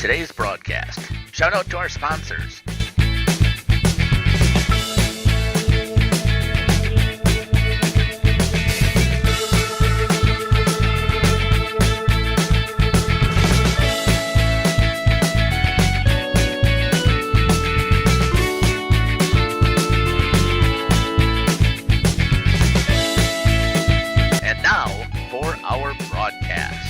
today's broadcast. Shout out to our sponsors. And now for our broadcast.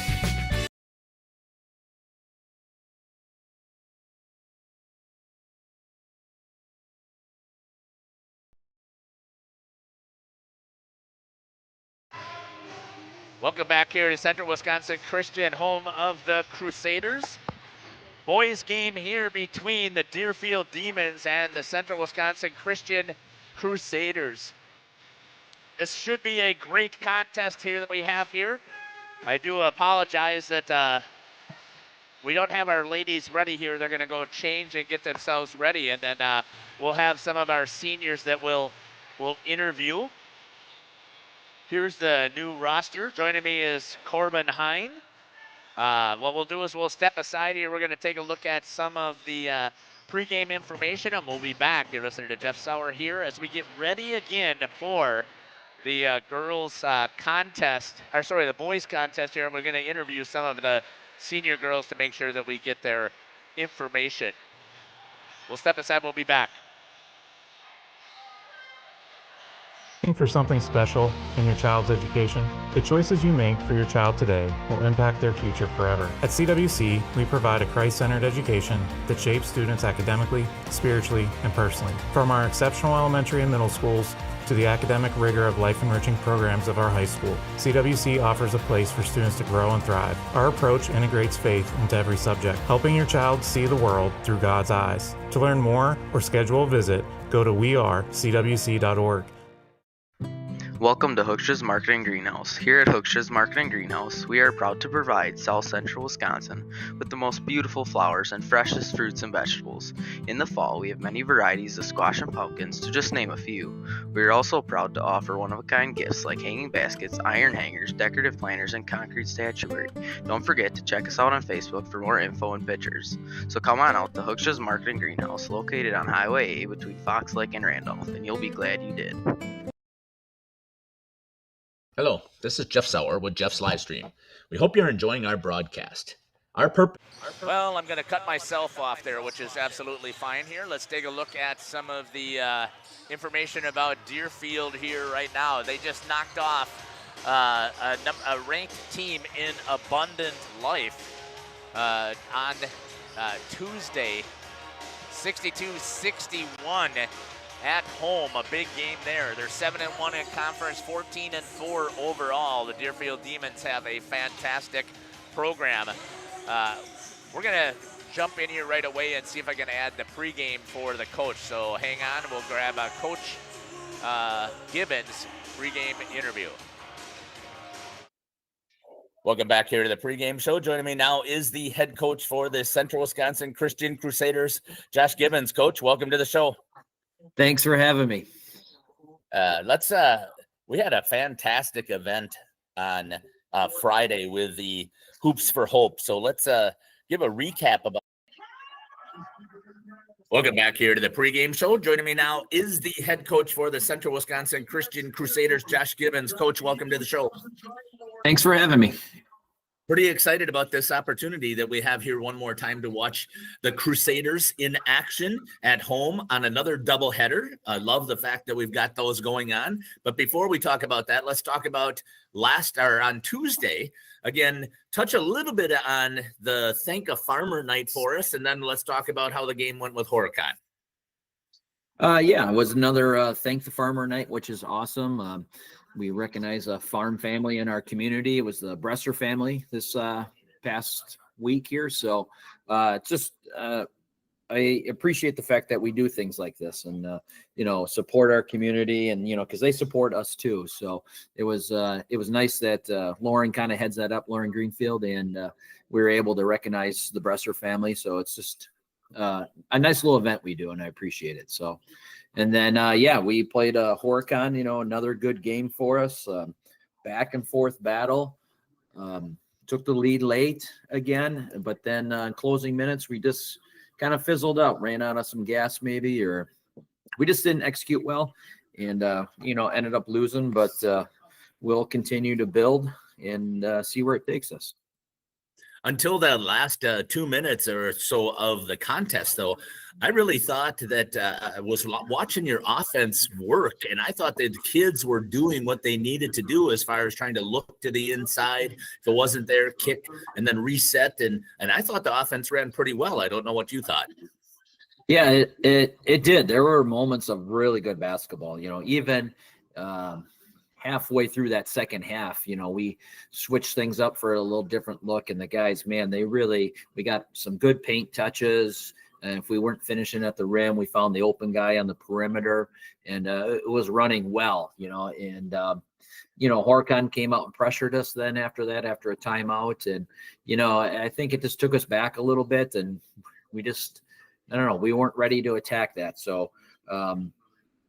Welcome back here to Central Wisconsin Christian, home of the Crusaders. Boys game here between the Deerfield Demons and the Central Wisconsin Christian Crusaders. This should be a great contest here that we have here. I do apologize that we don't have our ladies ready here. They're going to go change and get themselves ready, and then we'll have some of our seniors that we'll interview. Here's the new roster. Joining me is Corbin Hine. What we'll do is we'll step aside here. We're going to take a look at some of the pregame information, and we'll be back. You're listening to Jeff Sauer here as we get ready again for the girls contest, or sorry, the boys contest here. And we're going to interview some of the senior girls to make sure that we get their information. We'll step aside. We'll be back. Looking for something special in your child's education? The choices you make for your child today will impact their future forever. At CWC, we provide a Christ-centered education that shapes students academically, spiritually, and personally. From our exceptional elementary and middle schools to the academic rigor of life-enriching programs of our high school, CWC offers a place for students to grow and thrive. Our approach integrates faith into every subject, helping your child see the world through God's eyes. To learn more or schedule a visit, go to wearecwc.org. Welcome to Hooksha's Marketing Greenhouse. Here at Hooksha's Marketing Greenhouse, we are proud to provide South Central Wisconsin with the most beautiful flowers and freshest fruits and vegetables. In the fall, we have many varieties of squash and pumpkins, to just name a few. We are also proud to offer one-of-a-kind gifts like hanging baskets, iron hangers, decorative planters, and concrete statuary. Don't forget to check us out on Facebook for more info and pictures. So come on out to Hooksha's Marketing Greenhouse, located on Highway A between Fox Lake and Randolph, and you'll be glad you did. Hello, this is Jeff Sauer with Jeff's Livestream. We hope you're enjoying our broadcast. Well, I'm going to cut myself off there, which is absolutely fine here. Let's take a look at some of the information about Deerfield here right now. They just knocked off a ranked team in Abundant Life on Tuesday, 62-61. At home, a big game there. They're 7-1 in conference, 14-4 overall. The Deerfield Demons have a fantastic program. We're gonna jump in here right away and see if I can add the pregame for the coach. So hang on, we'll grab Coach Gibbons' pregame interview. Welcome back here to the pregame show. Joining me now is the head coach for the Central Wisconsin Christian Crusaders, Josh Gibbons. Coach, welcome to the show. Thanks for having me. We had a fantastic event on Friday with the Hoops for Hope. So let's give a recap about. Welcome back here to the pregame show. Joining me now is the head coach for the Central Wisconsin Christian Crusaders, Josh Gibbons. Coach, welcome to the show. Thanks for having me. Pretty excited about this opportunity that we have here one more time to watch the Crusaders in action at home on another doubleheader. I love the fact that we've got those going on. But before we talk about that, let's talk about on Tuesday. Again, touch a little bit on the Thank a Farmer night for us, and then let's talk about how the game went with Horicon. Yeah, it was another Thank the Farmer night, which is awesome. We recognize a farm family in our community. It was the Bresser family this past week here. So I appreciate the fact that we do things like this and, support our community and, because they support us too. So it was nice that Lauren kind of heads that up, Lauren Greenfield, and we were able to recognize the Bresser family. So it's just a nice little event we do, and I appreciate it. So. And then, we played Horicon, another good game for us, back and forth battle. took the lead late again, but then in closing minutes, we just kind of fizzled out, ran out of some gas maybe, or we just didn't execute well and, ended up losing, but we'll continue to build and see where it takes us. Until the last 2 minutes or so of the contest, though, I really thought that I was watching your offense work, and I thought that the kids were doing what they needed to do as far as trying to look to the inside. If it wasn't there, kick and then reset. And I thought the offense ran pretty well. I don't know what you thought. Yeah, it did. There were moments of really good basketball, even halfway through that second half, we switched things up for a little different look. And the guys, man, we got some good paint touches. And if we weren't finishing at the rim, we found the open guy on the perimeter, and it was running well, and Horcon came out and pressured us then after a timeout. And, I think it just took us back a little bit, and we just, I don't know, we weren't ready to attack that. So,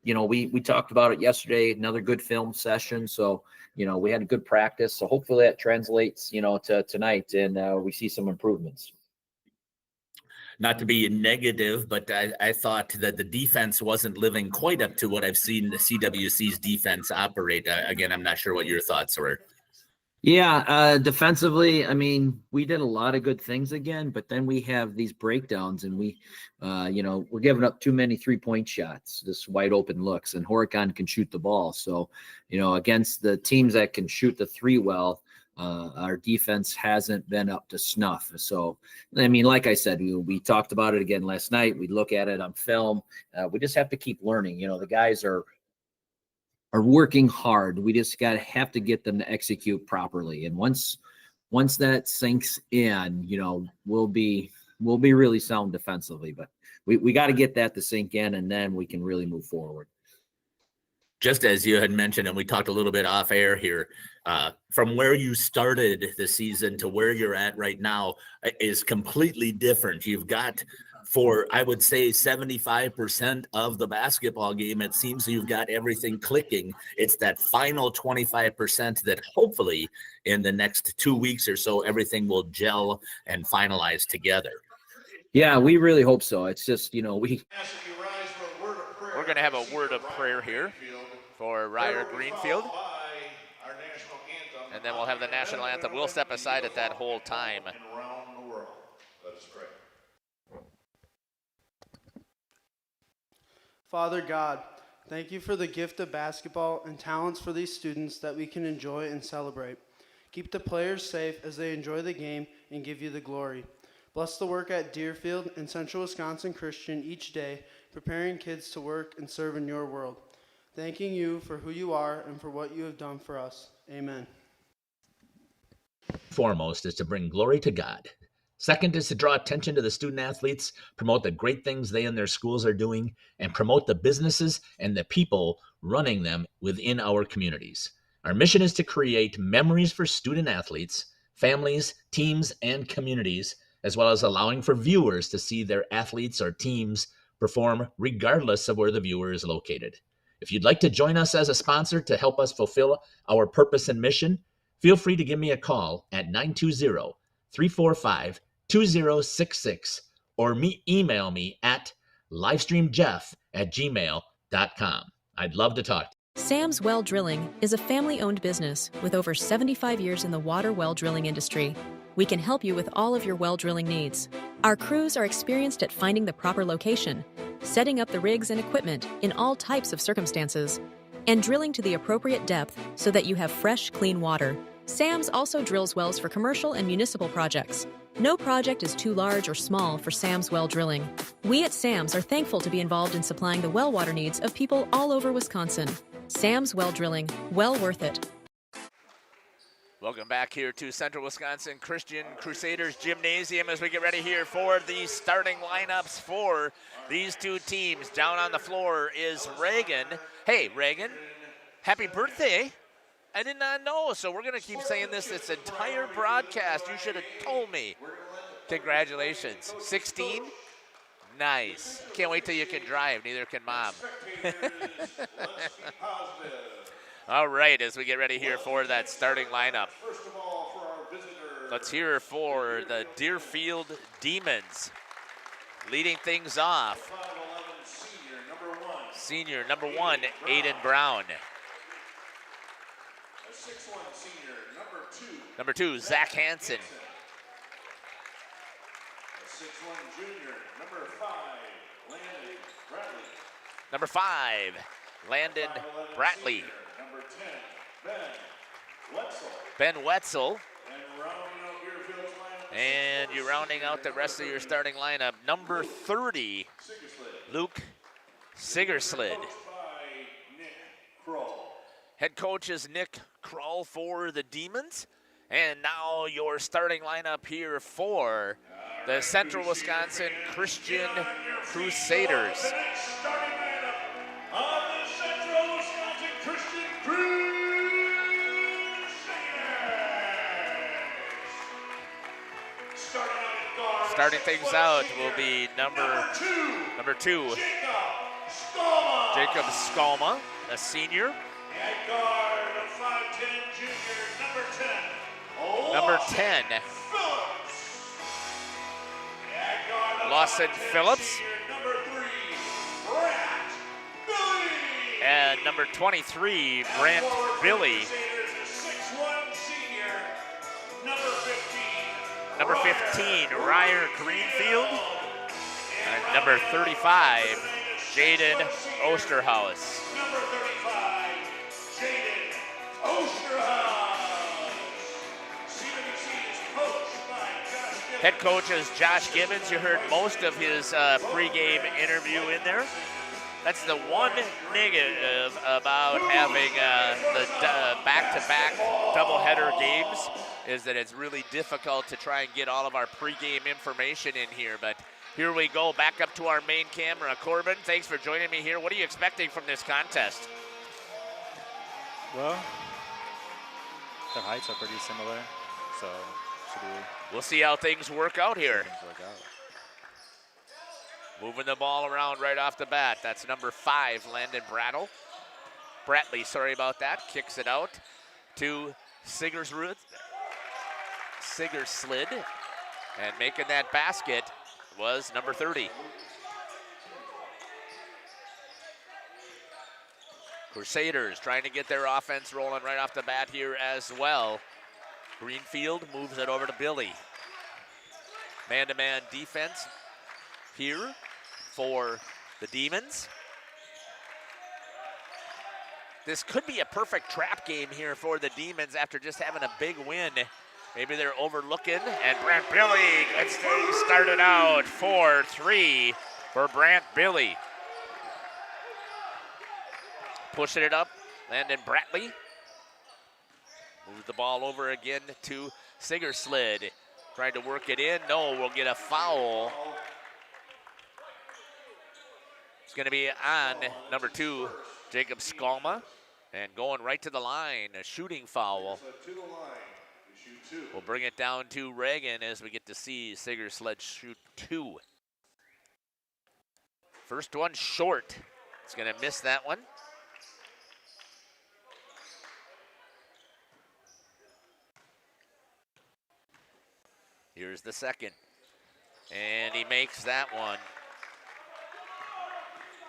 we talked about it yesterday, another good film session. So, we had a good practice. So hopefully that translates, to tonight, and we see some improvements. Not to be negative, but I thought that the defense wasn't living quite up to what I've seen the CWC's defense operate. Again, I'm not sure what your thoughts were. Yeah, defensively, I mean, we did a lot of good things again, but then we have these breakdowns, and we're giving up too many 3-point shots, just wide open looks, and Horicon can shoot the ball. So, against the teams that can shoot the three well, our defense hasn't been up to snuff. So, I mean, like I said, we talked about it again last night. We look at it on film. We just have to keep learning. The guys are working hard. We just have to get them to execute properly. And once that sinks in, we'll be really sound defensively, but we got to get that to sink in, and then we can really move forward. Just as you had mentioned, and we talked a little bit off air here, from where you started the season to where you're at right now is completely different. You've got, for I would say 75% of the basketball game, it seems you've got everything clicking. It's that final 25% that hopefully in the next 2 weeks or so, everything will gel and finalize together. Yeah, we really hope so. It's just, We're going to have a word of prayer here for Ryer Greenfield. And then we'll have the national anthem. We'll step aside at that whole time. Father God, thank you for the gift of basketball and talents for these students that we can enjoy and celebrate. Keep the players safe as they enjoy the game and give you the glory. Bless the work at Deerfield and Central Wisconsin Christian each day, preparing kids to work and serve in your world. Thanking you for who you are and for what you have done for us. Amen. Foremost is to bring glory to God. Second is to draw attention to the student athletes, promote the great things they and their schools are doing, and promote the businesses and the people running them within our communities. Our mission is to create memories for student athletes, families, teams, and communities, as well as allowing for viewers to see their athletes or teams perform regardless of where the viewer is located. If you'd like to join us as a sponsor to help us fulfill our purpose and mission, feel free to give me a call at 920-345-2066 or email me at livestreamjeff@gmail.com. I'd love to talk to you. Sam's Well Drilling is a family-owned business with over 75 years in the water well drilling industry. We can help you with all of your well drilling needs. Our crews are experienced at finding the proper location, setting up the rigs and equipment in all types of circumstances, and drilling to the appropriate depth so that you have fresh, clean water. Sam's also drills wells for commercial and municipal projects. No project is too large or small for Sam's Well Drilling. We at Sam's are thankful to be involved in supplying the well water needs of people all over Wisconsin. Sam's Well Drilling, well worth it. Welcome back here to Central Wisconsin Christian Crusaders Gymnasium as we get ready here for the starting lineups for these two teams. Down on the floor is Reagan. Hey, Reagan, happy birthday. I did not know, so we're going to keep saying this entire broadcast. You should have told me. Congratulations. 16? Nice. Can't wait till you can drive. Neither can Mom. All right, as we get ready here for that starting lineup. Let's hear for the Deerfield Demons. Leading things off, senior number one, Aiden Brown. Number two, Zach Hansen. 6'1" junior, number 5, Landon Bradley. Number 5, Landon Bradley. Senior, number 10, Ben Wetzel. Ben Wetzel. And you're rounding out the rest of your starting lineup. Number 30, Luke Sigerslid. Head coach is Nick Kroll for the Demons. And now your starting lineup here for the Central Wisconsin Christian Crusaders. Starting lineup of the Central Wisconsin Christian Crusaders. Starting things out will be number two, Jacob Skalma, a senior. At guard, a 5'10" junior, Number 10, Phillips. At guard, Lawson Phillips. Number 3, Brant Billy. And number 23, Brant Billy. 6'1" senior, Number 15, Ryer Greenfield. And number 35, Jaden Osterhaus. Number 35, Jaden Osterhaus. CWC is coached by Josh Gibbons. Head coach is Josh Gibbons. You heard most of his pregame interview in there. That's the one negative about having the back-to-back doubleheader games, is that it's really difficult to try and get all of our pregame information in here. But here we go, back up to our main camera. Corbin, thanks for joining me here. What are you expecting from this contest? Well, their heights are pretty similar, so should be. We'll see how things work out here. Things work out. Moving the ball around right off the bat. That's number 5, Landon Bradley, sorry about that. Kicks it out to Sigerslid. And making that basket was number 30. Crusaders trying to get their offense rolling right off the bat here as well. Greenfield moves it over to Billy. Man-to-man defense here for the Demons. This could be a perfect trap game here for the Demons after just having a big win. Maybe they're overlooking, and Brant Billy gets things started out 4-3 for Brant Billy. Pushing it up, Landon Bradley. Moves the ball over again to Sigerslid. Trying to work it in. No, we'll get a foul. It's going to be on number 2, Jacob Skalma. And going right to the line, a shooting foul. We'll bring it down to Reagan as we get to see Sigerslid shoot 2. First one short. It's going to miss that one. Here's the second. And he makes that one.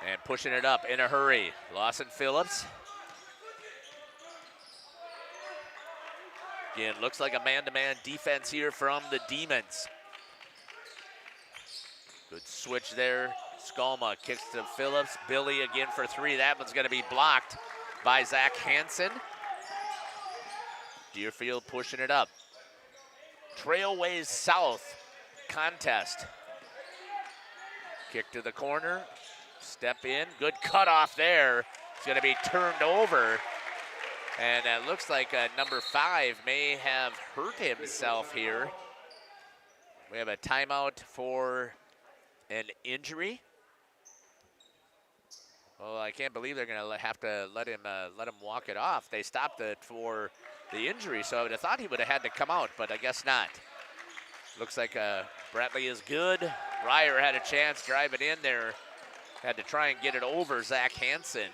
And pushing it up in a hurry. Lawson Phillips. Again, looks like a man-to-man defense here from the Demons. Good switch there. Skalma kicks to Phillips. Billy again for 3. That one's going to be blocked by Zach Hansen. Deerfield pushing it up. Trailways South contest. Kick to the corner. Step in. Good cutoff there. It's going to be turned over. And it looks like number 5 may have hurt himself here. We have a timeout for an injury. Oh, I can't believe they're going to have to let him walk it off. They stopped it for the injury, so I would have thought he would have had to come out, but I guess not. Looks like Bradley is good. Ryer had a chance driving in there. Had to try and get it over Zach Hansen.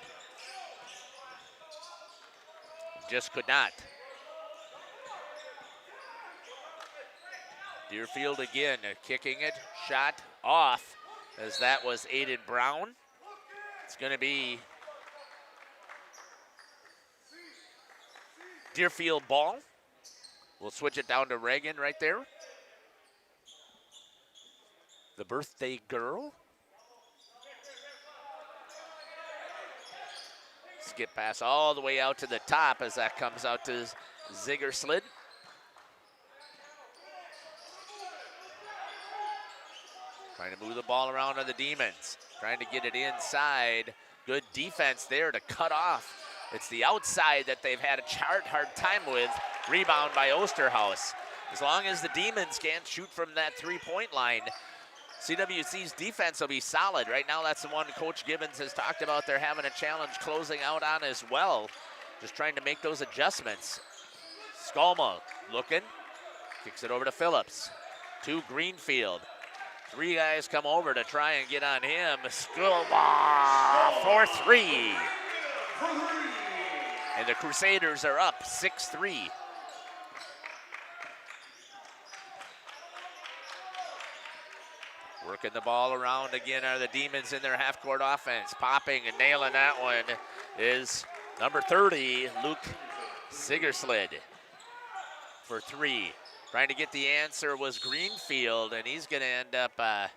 Just could not. Deerfield again, kicking it, shot off, as that was Aiden Brown. It's going to be Deerfield ball. We'll switch it down to Reagan right there. The birthday girl. Skip pass all the way out to the top as that comes out to Ziggerslid. Trying to move the ball around on the Demons. Trying to get it inside. Good defense there to cut off. It's the outside that they've had a hard time with. Rebound by Osterhaus. As long as the Demons can't shoot from that three-point line, CWC's defense will be solid. Right now, that's the one Coach Gibbons has talked about. They're having a challenge closing out on as well. Just trying to make those adjustments. Skolma looking. Kicks it over to Phillips. To Greenfield. Three guys come over to try and get on him. Skolma for three. And the Crusaders are up 6-3. Working the ball around again are the Demons in their half-court offense. Popping and nailing that one is number 30, Luke Sigerslid for three. Trying to get the answer was Greenfield, and he's going to end up they're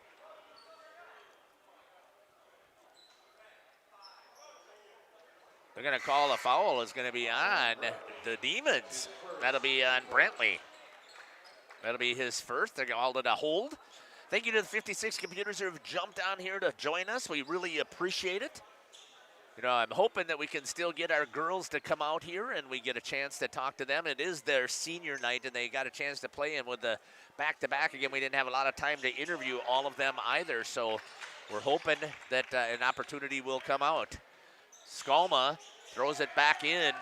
going to call a foul. It's going to be on the Demons. That'll be on Brantley. That'll be his first. They're called it a hold. Thank you to the 56 computers who have jumped on here to join us. We really appreciate it. You know, I'm hoping that we can still get our girls to come out here and we get a chance to talk to them. It is their senior night and they got a chance to play, and with the back-to-back again, we didn't have a lot of time to interview all of them either. So we're hoping that an opportunity will come out. Skolma throws it back in.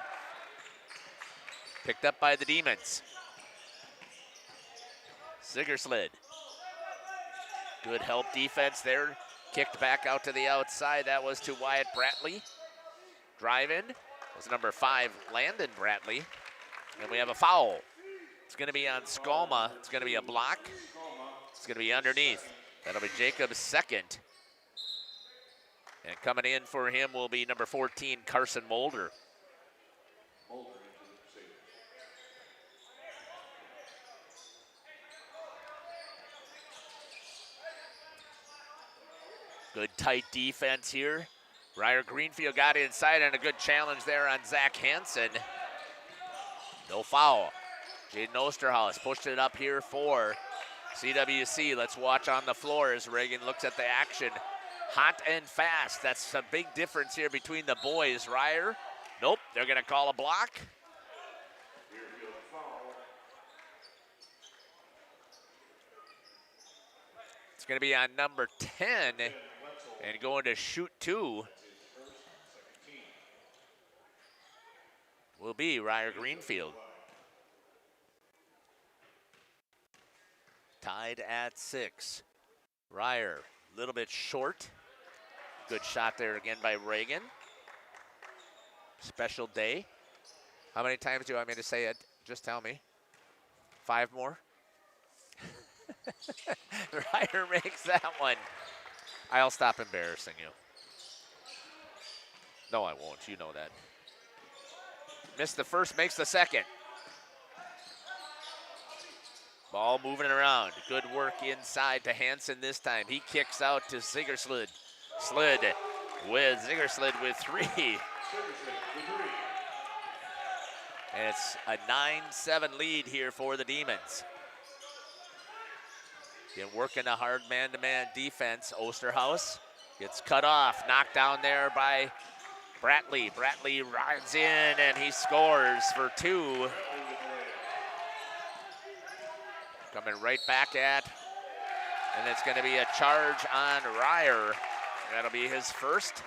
Picked up by the Demons. Sigerslid. Good help defense there. Kicked back out to the outside. That was to Wyatt Bratley. Drive-in was number 5, Landon Bratley. And we have a foul. It's going to be on Skolma. It's going to be a block. It's going to be underneath. That'll be Jacob's second. And coming in for him will be number 14, Carson Mulder. Good tight defense here. Ryer Greenfield got inside and a good challenge there on Zach Hansen. No foul. Jaden Osterhaus pushed it up here for CWC. Let's watch on the floor as Reagan looks at the action. Hot and fast. That's a big difference here between the boys. Ryer, nope, they're gonna call a block. It's gonna be on number 10 and going to shoot 2 will be Ryer Greenfield. Tied at 6. Ryer, a little bit short. Good shot there again by Reagan. Special day. How many times do you want me to say it? Just tell me. 5 more? Ryer makes that one. I'll stop embarrassing you. No, I won't. You know that. Missed the first, makes the second. Ball moving around. Good work inside to Hansen this time. He kicks out to Ziggerslid. Ziggerslid with 3. And it's a 9-7 lead here for the Demons. Again, working a hard man-to-man defense. Osterhaus gets cut off, knocked down there by Bratley. Bratley rides in and he scores for 2. Coming right back at, and it's going to be a charge on Ryer. That'll be his first.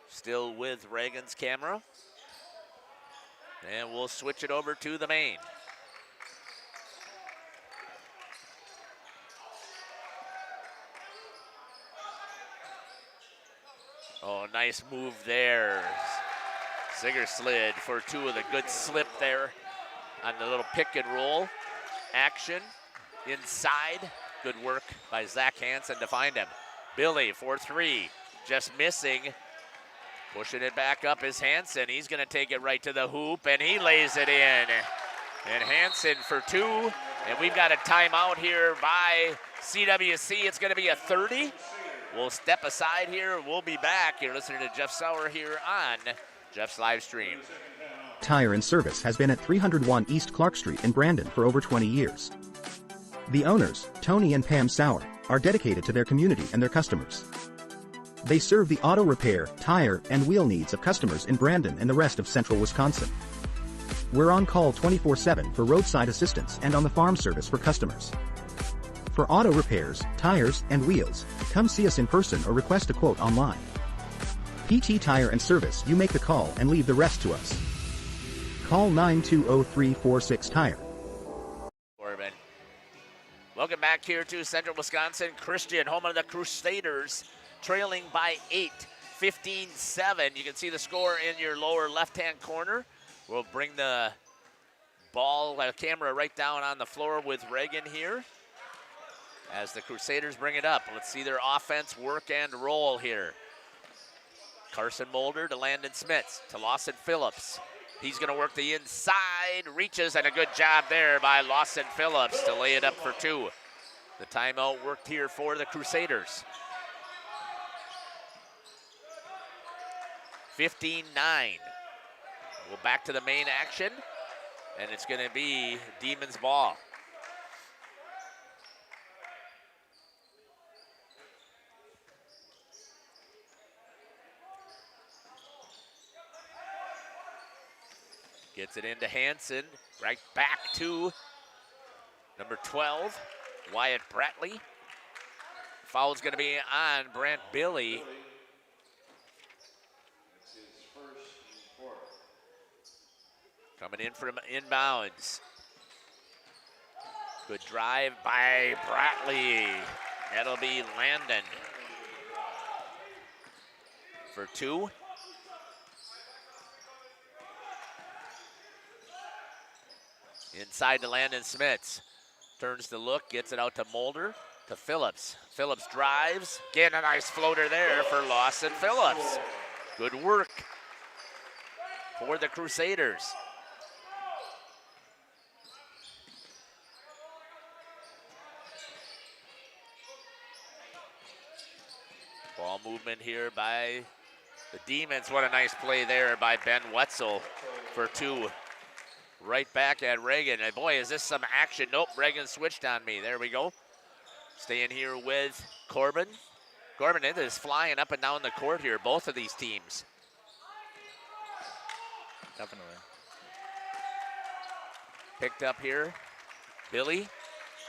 Still with Reagan's camera. And we'll switch it over to the main. Oh, nice move there. Singer slid for two with a good slip there on the little pick and roll action inside. Good work by Zach Hansen to find him. Billy for three, just missing. Pushing it back up is Hansen. He's going to take it right to the hoop, and he lays it in. And Hansen for two, and we've got a timeout here by CWC. It's going to be a 30. We'll step aside here. We'll be back. You're listening to Jeff Sauer here on Jeff's live stream. Tire and Service has been at 301 East Clark Street in Brandon for over 20 years. The owners, Tony and Pam Sauer, are dedicated to their community and their customers. They serve the auto repair, tire, and wheel needs of customers in Brandon and the rest of central Wisconsin. We're on call 24/7 for roadside assistance and on the farm service for customers. For auto repairs, tires, and wheels, come see us in person or request a quote online. PT Tire and Service, you make the call and leave the rest to us. Call 920-346-TIRE. Corbin. Welcome back here to Central Wisconsin Christian, home of the Crusaders, trailing by 8, 15-7. You can see the score in your lower left-hand corner. We'll bring the camera right down on the floor with Reagan here as the Crusaders bring it up. Let's see their offense work and roll here. Carson Mulder to Landon Smits, to Lawson Phillips. He's going to work the inside, reaches, and a good job there by Lawson Phillips to lay it up for two. The timeout worked here for the Crusaders. 15-9. We'll back to the main action, and it's going to be Demons ball. Gets it into Hansen, right back to number 12, Wyatt Bratley. Foul's going to be on Brant Billy. Coming in from inbounds. Good drive by Bratley. That'll be Landon for two. Inside to Landon Smits. Turns to look, gets it out to Mulder, to Phillips. Phillips drives, getting a nice floater there for Lawson Phillips. Good work for the Crusaders. Ball movement here by the Demons. What a nice play there by Ben Wetzel for two. Right back at Reagan. And boy, is this some action. Nope, Reagan switched on me. There we go. Staying here with Corbin. Corbin is flying up and down the court here, both of these teams. Definitely. Picked up here. Billy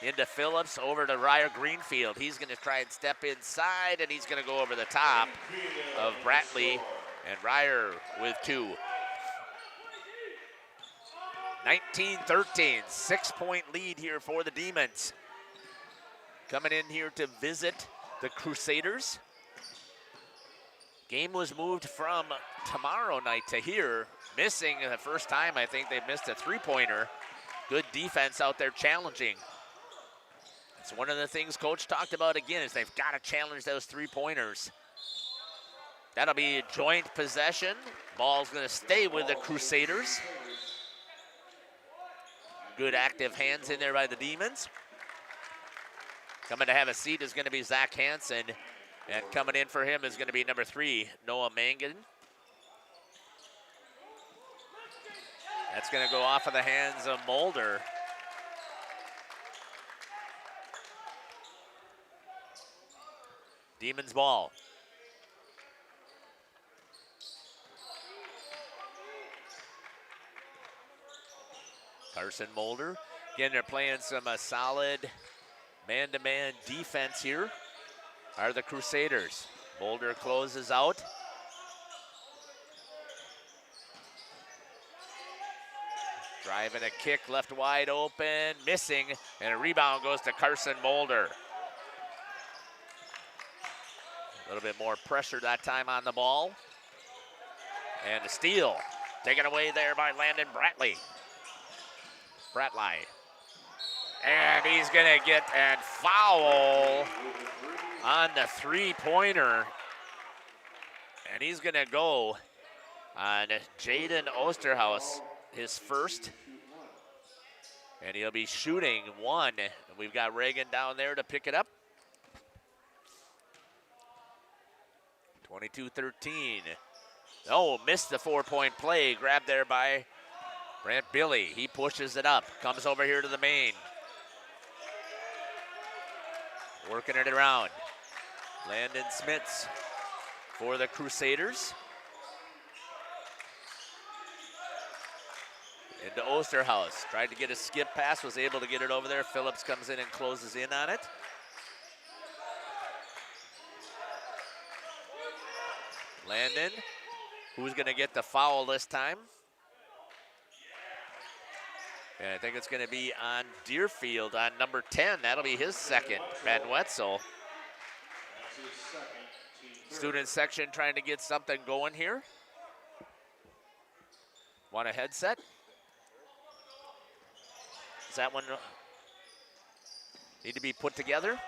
into Phillips, over to Ryer Greenfield. He's going to try and step inside, and he's going to go over the top of Bratley, and Ryer with two. 19-13, 6-point lead here for the Demons. Coming in here to visit the Crusaders. Game was moved from tomorrow night to here, missing the first time I think they've missed a three-pointer. Good defense out there challenging. It's one of the things Coach talked about again is they've got to challenge those three-pointers. That'll be a joint possession. Ball's going to stay with the Crusaders. Good active hands in there by the Demons. Coming to have a seat is going to be Zach Hansen. And coming in for him is going to be number 3, Noah Mangan. That's going to go off of the hands of Mulder. Demons ball. Carson Mulder. Again, they're playing some solid man-to-man defense here. Are the Crusaders. Mulder closes out. Driving a kick left wide open, missing, and a rebound goes to Carson Mulder. A little bit more pressure that time on the ball. And the steal taken away there by Landon Bradley. And he's going to get a foul on the three-pointer. And he's going to go on Jaden Osterhaus, his first. And he'll be shooting one. We've got Reagan down there to pick it up. 22-13. Oh, missed the four-point play. Grabbed there by Brant Billy. He pushes it up. Comes over here to the main. Working it around. Landon Smits for the Crusaders. Into Osterhaus. Tried to get a skip pass. Was able to get it over there. Phillips comes in and closes in on it. Landon, who's going to get the foul this time? And I think it's going to be on Deerfield on number 10. That'll be his second, Ben Wetzel. Student section trying to get something going here. Want a headset? Does that one need to be put together?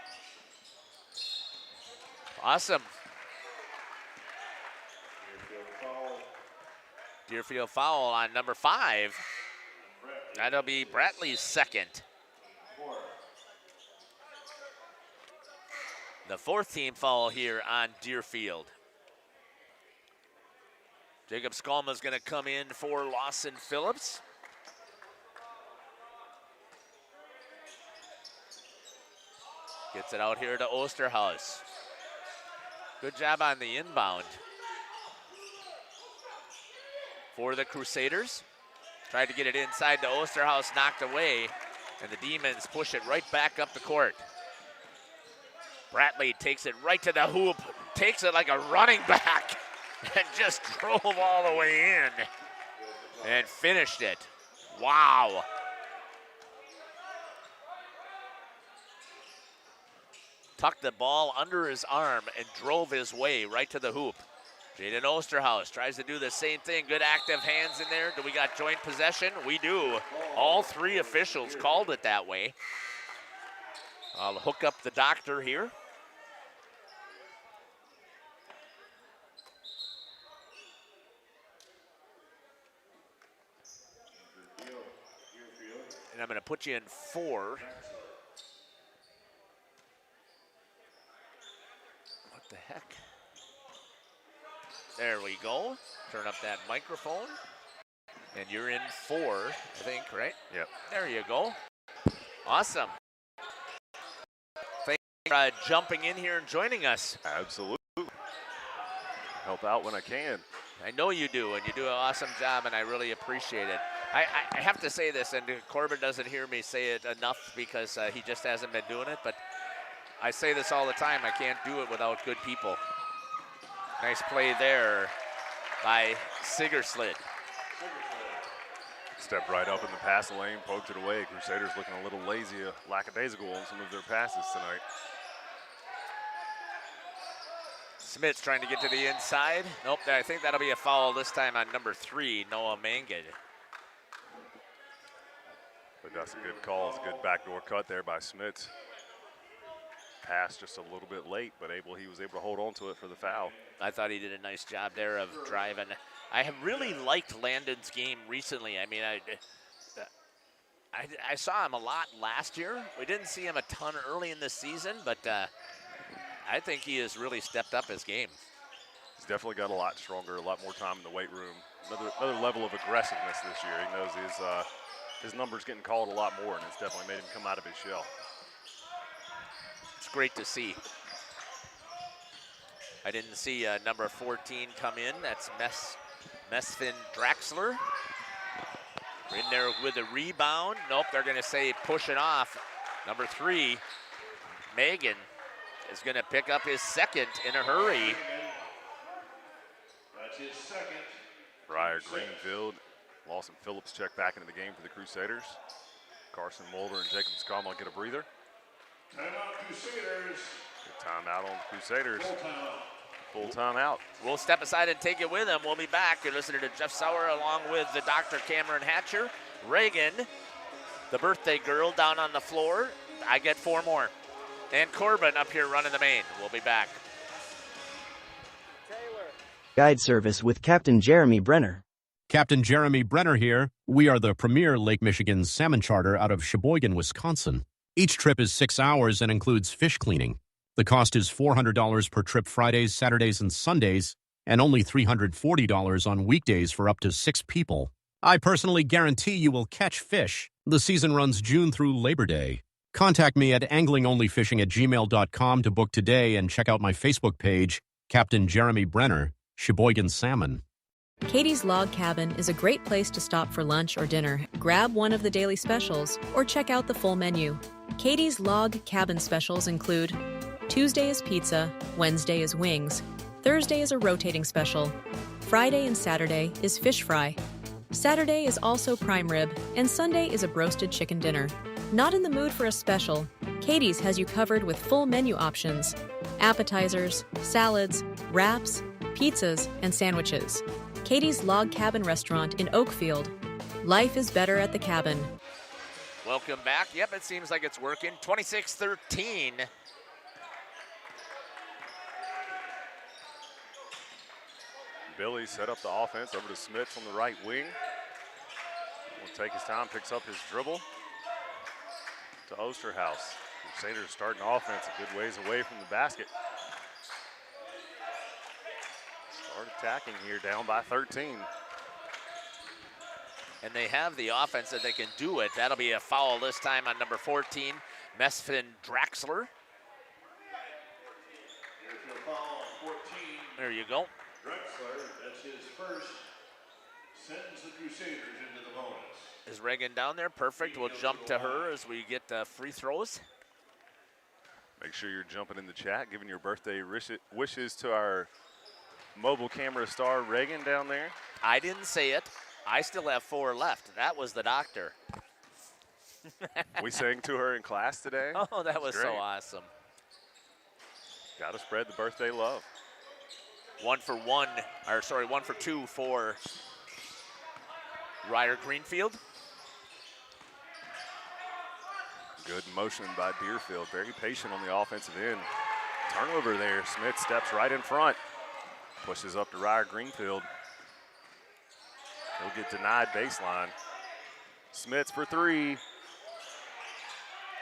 Awesome. Deerfield foul on number 5. That'll be Bradley's second. The 4th team foul here on Deerfield. Jacob Skalma's going to come in for Lawson Phillips. Gets it out here to Osterhaus. Good job on the inbound for the Crusaders. Tried to get it inside to Osterhaus, knocked away, and the Demons push it right back up the court. Bradley takes it right to the hoop, takes it like a running back, and just drove all the way in and finished it. Wow. Tucked the ball under his arm and drove his way right to the hoop. Jaden Osterhaus tries to do the same thing. Good active hands in there. Do we got joint possession? We do. All 3 officials called it that way. I'll hook up the doctor here. And I'm going to put you in 4. What the heck? There we go. Turn up that microphone. And you're in 4, I think, right? Yep. There you go. Awesome. Thank you for jumping in here and joining us. Absolutely. Help out when I can. I know you do, and you do an awesome job, and I really appreciate it. I have to say this, and Corbin doesn't hear me say it enough because he just hasn't been doing it, but I say this all the time. I can't do it without good people. Nice play there by Sigerslid. Stepped right up in the passing lane, poked it away. Crusaders looking a little lazy, lackadaisical on some of their passes tonight. Smith's trying to get to the inside. Nope, I think that'll be a foul this time on number 3, Noah Mangid. But that's a good call. It's a good backdoor cut there by Smits. Pass just a little bit late, but he was able to hold on to it for the foul. I thought he did a nice job there of driving. I have really liked Landon's game recently. I mean, I saw him a lot last year. We didn't see him a ton early in the season, but I think he has really stepped up his game. He's definitely got a lot stronger, a lot more time in the weight room. Another level of aggressiveness this year. He knows his number's getting called a lot more, and it's definitely made him come out of his shell. It's great to see. I didn't see number 14 come in. That's Mesfin Draxler. In there with a rebound. Nope, they're going to say push it off. Number 3, Megan, is going to pick up his second in a hurry. That's his second. Briar Greenfield, Lawson Phillips check back into the game for the Crusaders. Carson Mulder and Jacob Scommel get a breather. Timeout Crusaders. Good timeout on the Crusaders. Full timeout. Full timeout. We'll step aside and take it with him. We'll be back. You're listening to Jeff Sauer along with the Dr. Cameron Hatcher. Reagan, the birthday girl, down on the floor. I get 4 more. And Corbin up here running the main. We'll be back. Guide service with Captain Jeremy Brenner. Captain Jeremy Brenner here. We are the premier Lake Michigan salmon charter out of Sheboygan, Wisconsin. Each trip is 6 hours and includes fish cleaning. The cost is $400 per trip Fridays, Saturdays, and Sundays, and only $340 on weekdays for up to 6 people. I personally guarantee you will catch fish. The season runs June through Labor Day. Contact me at anglingonlyfishing@gmail.com to book today and check out my Facebook page, Captain Jeremy Brenner, Sheboygan Salmon. Katie's Log Cabin is a great place to stop for lunch or dinner, grab one of the daily specials, or check out the full menu. Katie's Log Cabin specials include Tuesday is pizza, Wednesday is wings, Thursday is a rotating special, Friday and Saturday is fish fry, Saturday is also prime rib, and Sunday is a broasted chicken dinner. Not in the mood for a special? Katie's has you covered with full menu options, appetizers, salads, wraps, pizzas, and sandwiches. Katie's Log Cabin Restaurant in Oakfield. Life is better at the cabin. Welcome back. Yep, it seems like it's working. 26-13. Billy set up the offense over to Smith on the right wing. Will take his time, picks up his dribble to Osterhaus. Crusaders starting offense a good ways away from the basket. Start attacking here, down by 13. And they have the offense that they can do it. That'll be a foul this time on number 14, Mesfin Draxler. There you go. Drexler, that's his first, sends the Crusaders into the bonus. Is Reagan down there? Perfect. We'll jump to her as we get free throws. Make sure you're jumping in the chat, giving your birthday wishes to our mobile camera star, Reagan, down there. I didn't say it. I still have 4 left. That was the doctor. We sang to her in class today. Oh, that was great. so awesome. Got to spread the birthday love. 1 for 2 for Ryder Greenfield. Good motion by Deerfield, very patient on the offensive end. Turnover there, Smith steps right in front. Pushes up to Ryder Greenfield. He'll get denied baseline. Smits for 3. A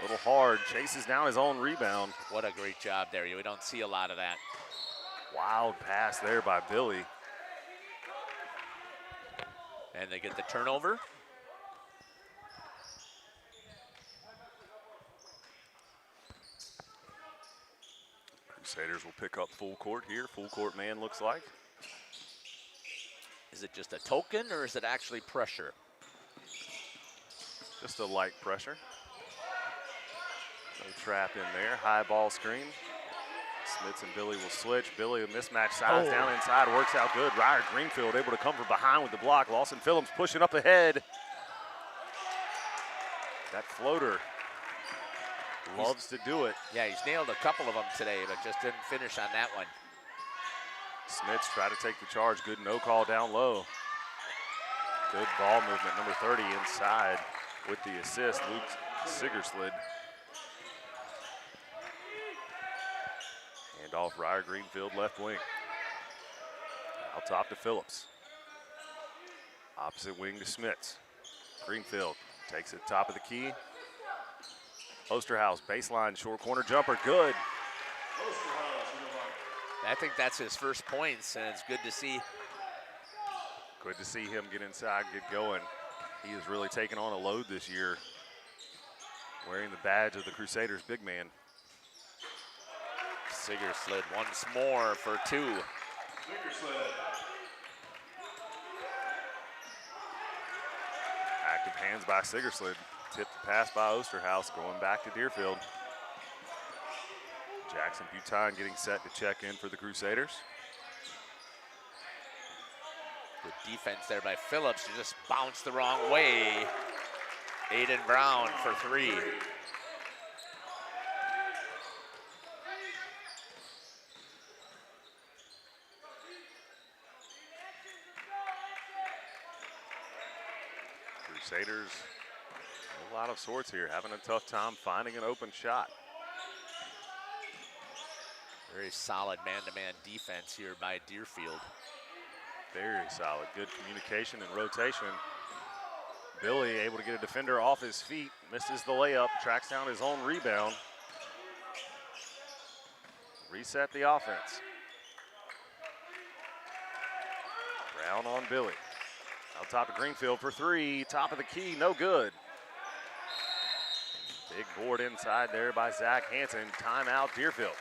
little hard, chases down his own rebound. What a great job there. We don't see a lot of that. Wild pass there by Billy. And they get the turnover. Crusaders will pick up full court here. Full court man looks like. Is it just a token or is it actually pressure? Just a light pressure. No trap in there. High ball screen. Smits and Billy will switch. Billy, a mismatch size down inside, works out good. Ryder Greenfield able to come from behind with the block. Lawson Phillips pushing up ahead. That floater loves to do it. Yeah, he's nailed a couple of them today, but just didn't finish on that one. Smits try to take the charge. Good no call down low. Good ball movement. Number 30 inside with the assist. Luke Sigerslid. Hand off Ryder Greenfield left wing. Out top to Phillips. Opposite wing to Smits. Greenfield takes it top of the key. Osterhaus baseline short corner jumper, good. I think that's his first points, and it's good to see. Good to see him get inside, get going. He has really taken on a load this year, wearing the badge of the Crusaders big man. Sigerslid once more for 2. Active hands by Sigerslid. Tipped the pass by Osterhaus, going back to Deerfield. Jackson Butine getting set to check in for the Crusaders. Good defense there by Phillips. You just bounced the wrong way. Aiden Brown for 3. Crusaders, a lot of sorts here, having a tough time finding an open shot. Very solid man-to-man defense here by Deerfield. Very solid, good communication and rotation. Billy able to get a defender off his feet, misses the layup, tracks down his own rebound. Reset the offense. Brown on Billy. Out top of Greenfield for three, top of the key, no good. Big board inside there by Zach Hansen. Timeout, Deerfield.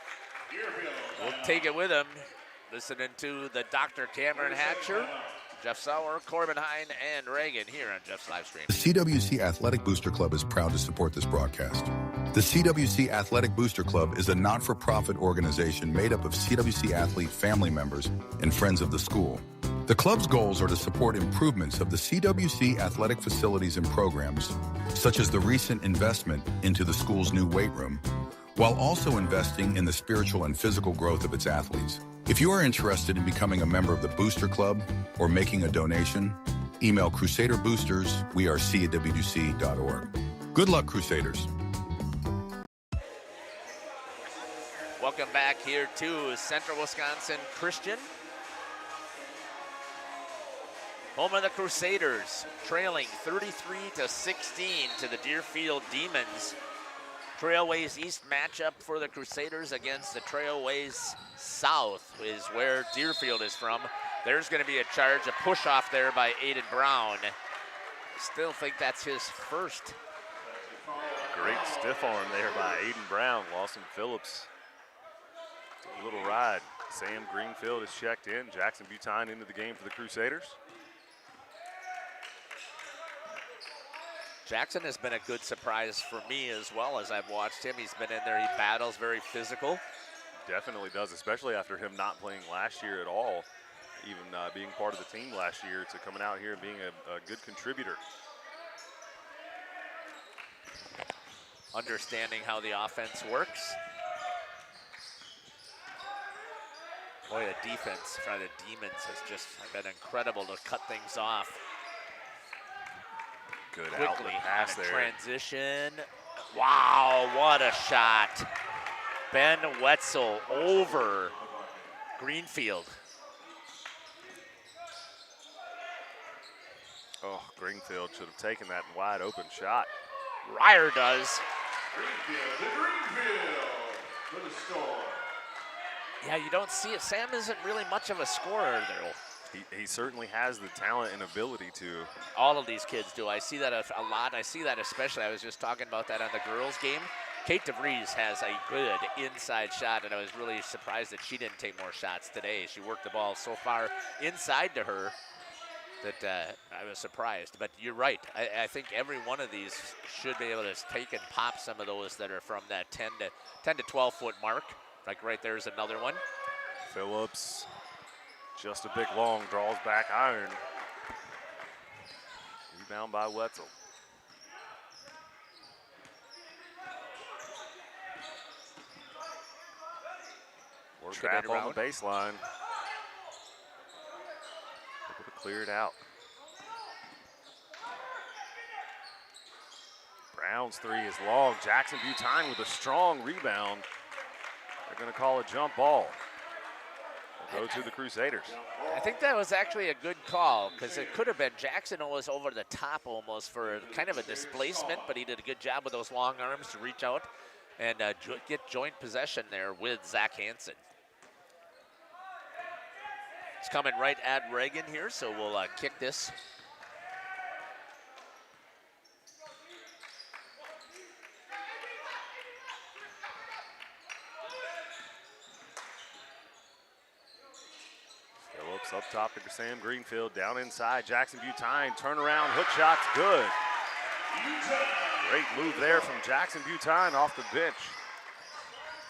We'll take it with him. Listening to the Dr. Cameron Hatcher, Jeff Sauer, Corbin Hine, and Reagan here on Jeff's live stream. The CWC Athletic Booster Club is proud to support this broadcast. The CWC Athletic Booster Club is a not-for-profit organization made up of CWC athlete family members and friends of the school. The club's goals are to support improvements of the CWC athletic facilities and programs, such as the recent investment into the school's new weight room, while also investing in the spiritual and physical growth of its athletes. If you are interested in becoming a member of the Booster Club or making a donation, email crusaderboosters@cwc.org. Good luck, Crusaders. Welcome back here to Central Wisconsin Christian. Home of the Crusaders, trailing 33-16 to the Deerfield Demons. Trailways East matchup for the Crusaders against the Trailways South is where Deerfield is from. There's going to be a charge, a push off there by Aiden Brown. Still think that's his first. Great stiff arm there by Aiden Brown. Lawson Phillips, a little ride. Sam Greenfield is checked in. Jackson Butine into the game for the Crusaders. Jackson has been a good surprise for me as well as I've watched him. He's been in there, he battles, very physical. Definitely does, especially after him not playing last year at all, even being part of the team last year, to coming out here and being a good contributor. Understanding how the offense works. Boy, the defense for the Demons has just been incredible to cut things off. Good Quickly outlet pass there. Transition. Wow, what a shot. Ben Wetzel over Greenfield. Oh, Greenfield should have taken that wide open shot. Ryer does. Greenfield for the score. Yeah, you don't see it. Sam isn't really much of a scorer there. He certainly has the talent and ability to. All of these kids do. I see that a lot. I see that especially. I was just talking about that on the girls' game. Kate DeVries has a good inside shot, and I was really surprised that she didn't take more shots today. She worked the ball so far inside to her that I was surprised. But you're right. I think every one of these should be able to take and pop some of those that are from that 10 to 12 foot mark. Like right there's another one. Phillips, just a big long, draws back iron. Rebound by Wetzel. Work trap on the baseline. Able to clear it out. Brown's three is long. Jackson Butine with a strong rebound. They're going to call a jump ball. Go to the Crusaders. I think that was actually a good call because it could have been Jackson was over the top almost for kind of a displacement, but he did a good job with those long arms to reach out and get joint possession there with Zach Hansen. It's coming right at Reagan here, so we'll kick this. Phillips up top to Sam Greenfield, down inside. Jackson Butine, turnaround, hook shot's good. Great move there from Jackson Butine off the bench.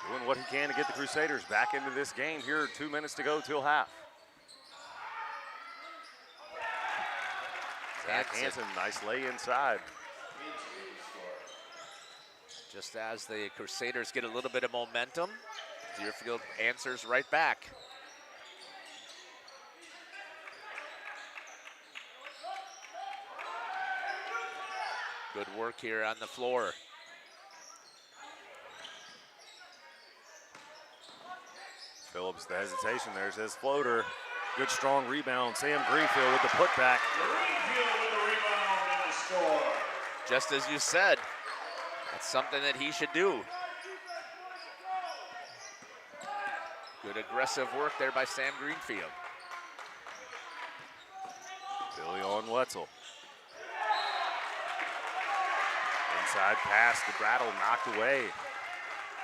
Doing what he can to get the Crusaders back into this game here. 2 minutes to go till half. Zach Hansen, nice lay inside. Just as the Crusaders get a little bit of momentum, Deerfield answers right back. Good work here on the floor. Phillips, the hesitation. There's his floater. Good strong rebound. Sam Greenfield with the putback. Greenfield with a rebound and a score. Just as you said, that's something that he should do. Good aggressive work there by Sam Greenfield. Billy on Wetzel. Inside pass to Brattle, knocked away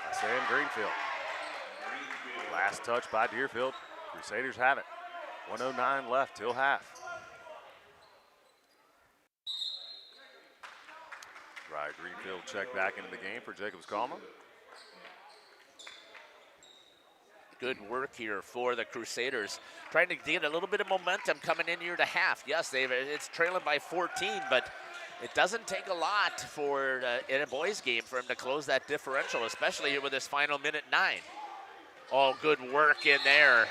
by Sam Greenfield. Last touch by Deerfield. Crusaders have it. 1:09 left till half. Right, Greenfield check back into the game for Jacobs Kalma. Good work here for the Crusaders. Trying to get a little bit of momentum coming in here to half. Yes, it's trailing by 14, but it doesn't take a lot for in a boys game for him to close that differential, especially here with this final minute 9. Oh, good work in there.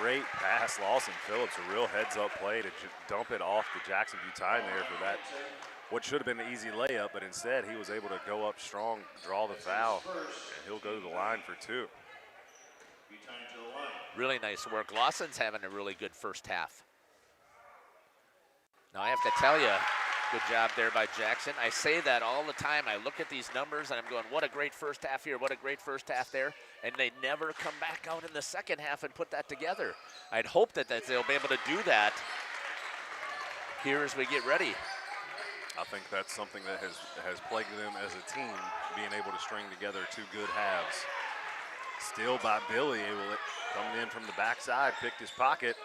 Great pass, Lawson Phillips, a real heads-up play to dump it off to Jackson Butine there for that, what should have been an easy layup, but instead he was able to go up strong, draw the foul, and he'll go to the line for 2. Really nice work. Lawson's having a really good first half. Now I have to tell you, good job there by Jackson. I say that all the time. I look at these numbers and I'm going, what a great first half here, what a great first half there. And they never come back out in the second half and put that together. I'd hope that they'll be able to do that here as we get ready. I think that's something that has plagued them as a team, being able to string together 2 good halves. Steal by Billy, coming in from the backside, picked his pocket.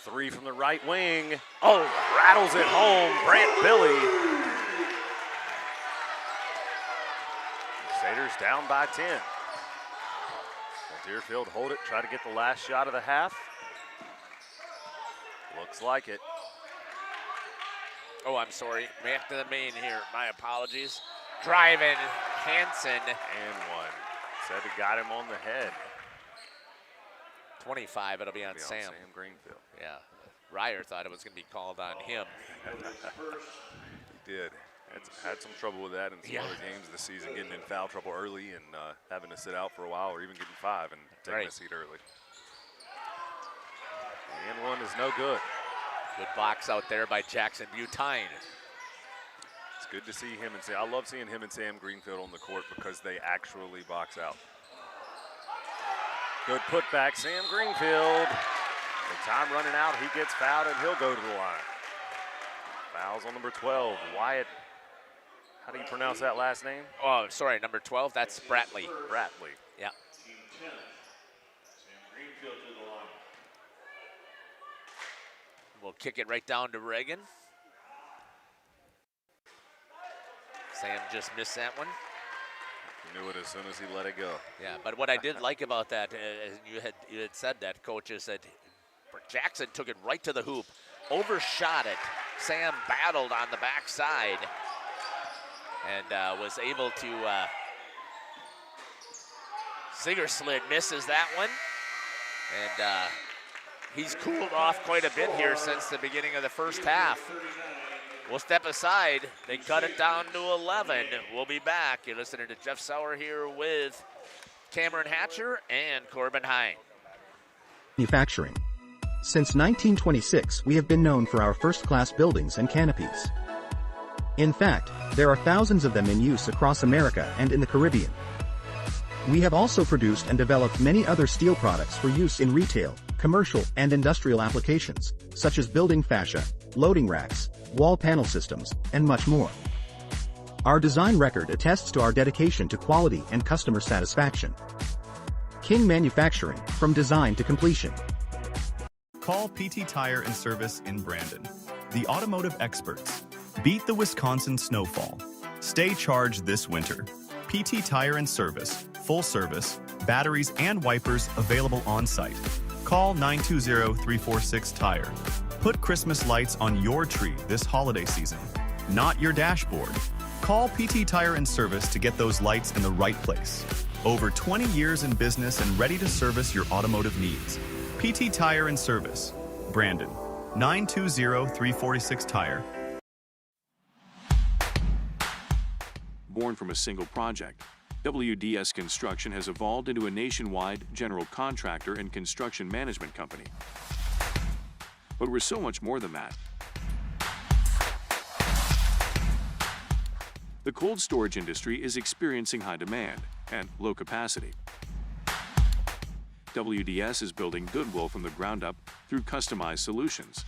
3 from the right wing. Oh, rattles it home, Brant Billy. Crusaders down by 10. Well, Deerfield hold it, try to get the last shot of the half. Looks like it. Oh, I'm sorry. Back to the main here. My apologies. Driving Hansen. And 1. Said it got him on the head. 25, it'll be on Sam. Sam Greenfield. Yeah. Ryer thought it was going to be called on him. He did. Had some trouble with that in some other games this season, getting in foul trouble early and having to sit out for a while, or even getting 5 and taking a seat early. And 1 is no good. Good box out there by Jackson Butine. It's good to see him and I love seeing him and Sam Greenfield on the court because they actually box out. Good putback, Sam Greenfield. The time running out, he gets fouled and he'll go to the line. Fouls on number 12, Wyatt. How do you pronounce that last name? Oh, sorry, number 12, that's Bratley. Bratley. Yeah. Team 10. Sam Greenfield to the line. We'll kick it right down to Reagan. Sam just missed that one. He knew it as soon as he let it go. Yeah, but what I did like about that, you had said that, Coach, is that Jackson took it right to the hoop, overshot it. Sam battled on the backside and was able to. Sigerslid misses that one, and he's cooled off quite a bit here since the beginning of the first half. We'll step aside. They cut it down to 11. We'll be back. You're listening to Jeff Sauer here with Cameron Hatcher and Corbin Hine. Manufacturing. Since 1926, we have been known for our first-class buildings and canopies. In fact, there are thousands of them in use across America and in the Caribbean. We have also produced and developed many other steel products for use in retail, commercial, and industrial applications, such as building fascia, loading racks, wall panel systems, and much more. Our design record attests to our dedication to quality and customer satisfaction. King Manufacturing, from design to completion. Call PT Tire and Service in Brandon. The automotive experts. Beat the Wisconsin snowfall. Stay charged this winter. PT Tire and Service. Full service, batteries and wipers available on site. Call 920-346-TIRE. Put Christmas lights on your tree this holiday season, not your dashboard. Call PT Tire and Service to get those lights in the right place. Over 20 years in business and ready to service your automotive needs. PT Tire and Service, Brandon, 920-346-TIRE. born from a single project. WDS Construction has evolved into a nationwide general contractor and construction management company. But we're so much more than that. The cold storage industry is experiencing high demand and low capacity. WDS is building goodwill from the ground up through customized solutions.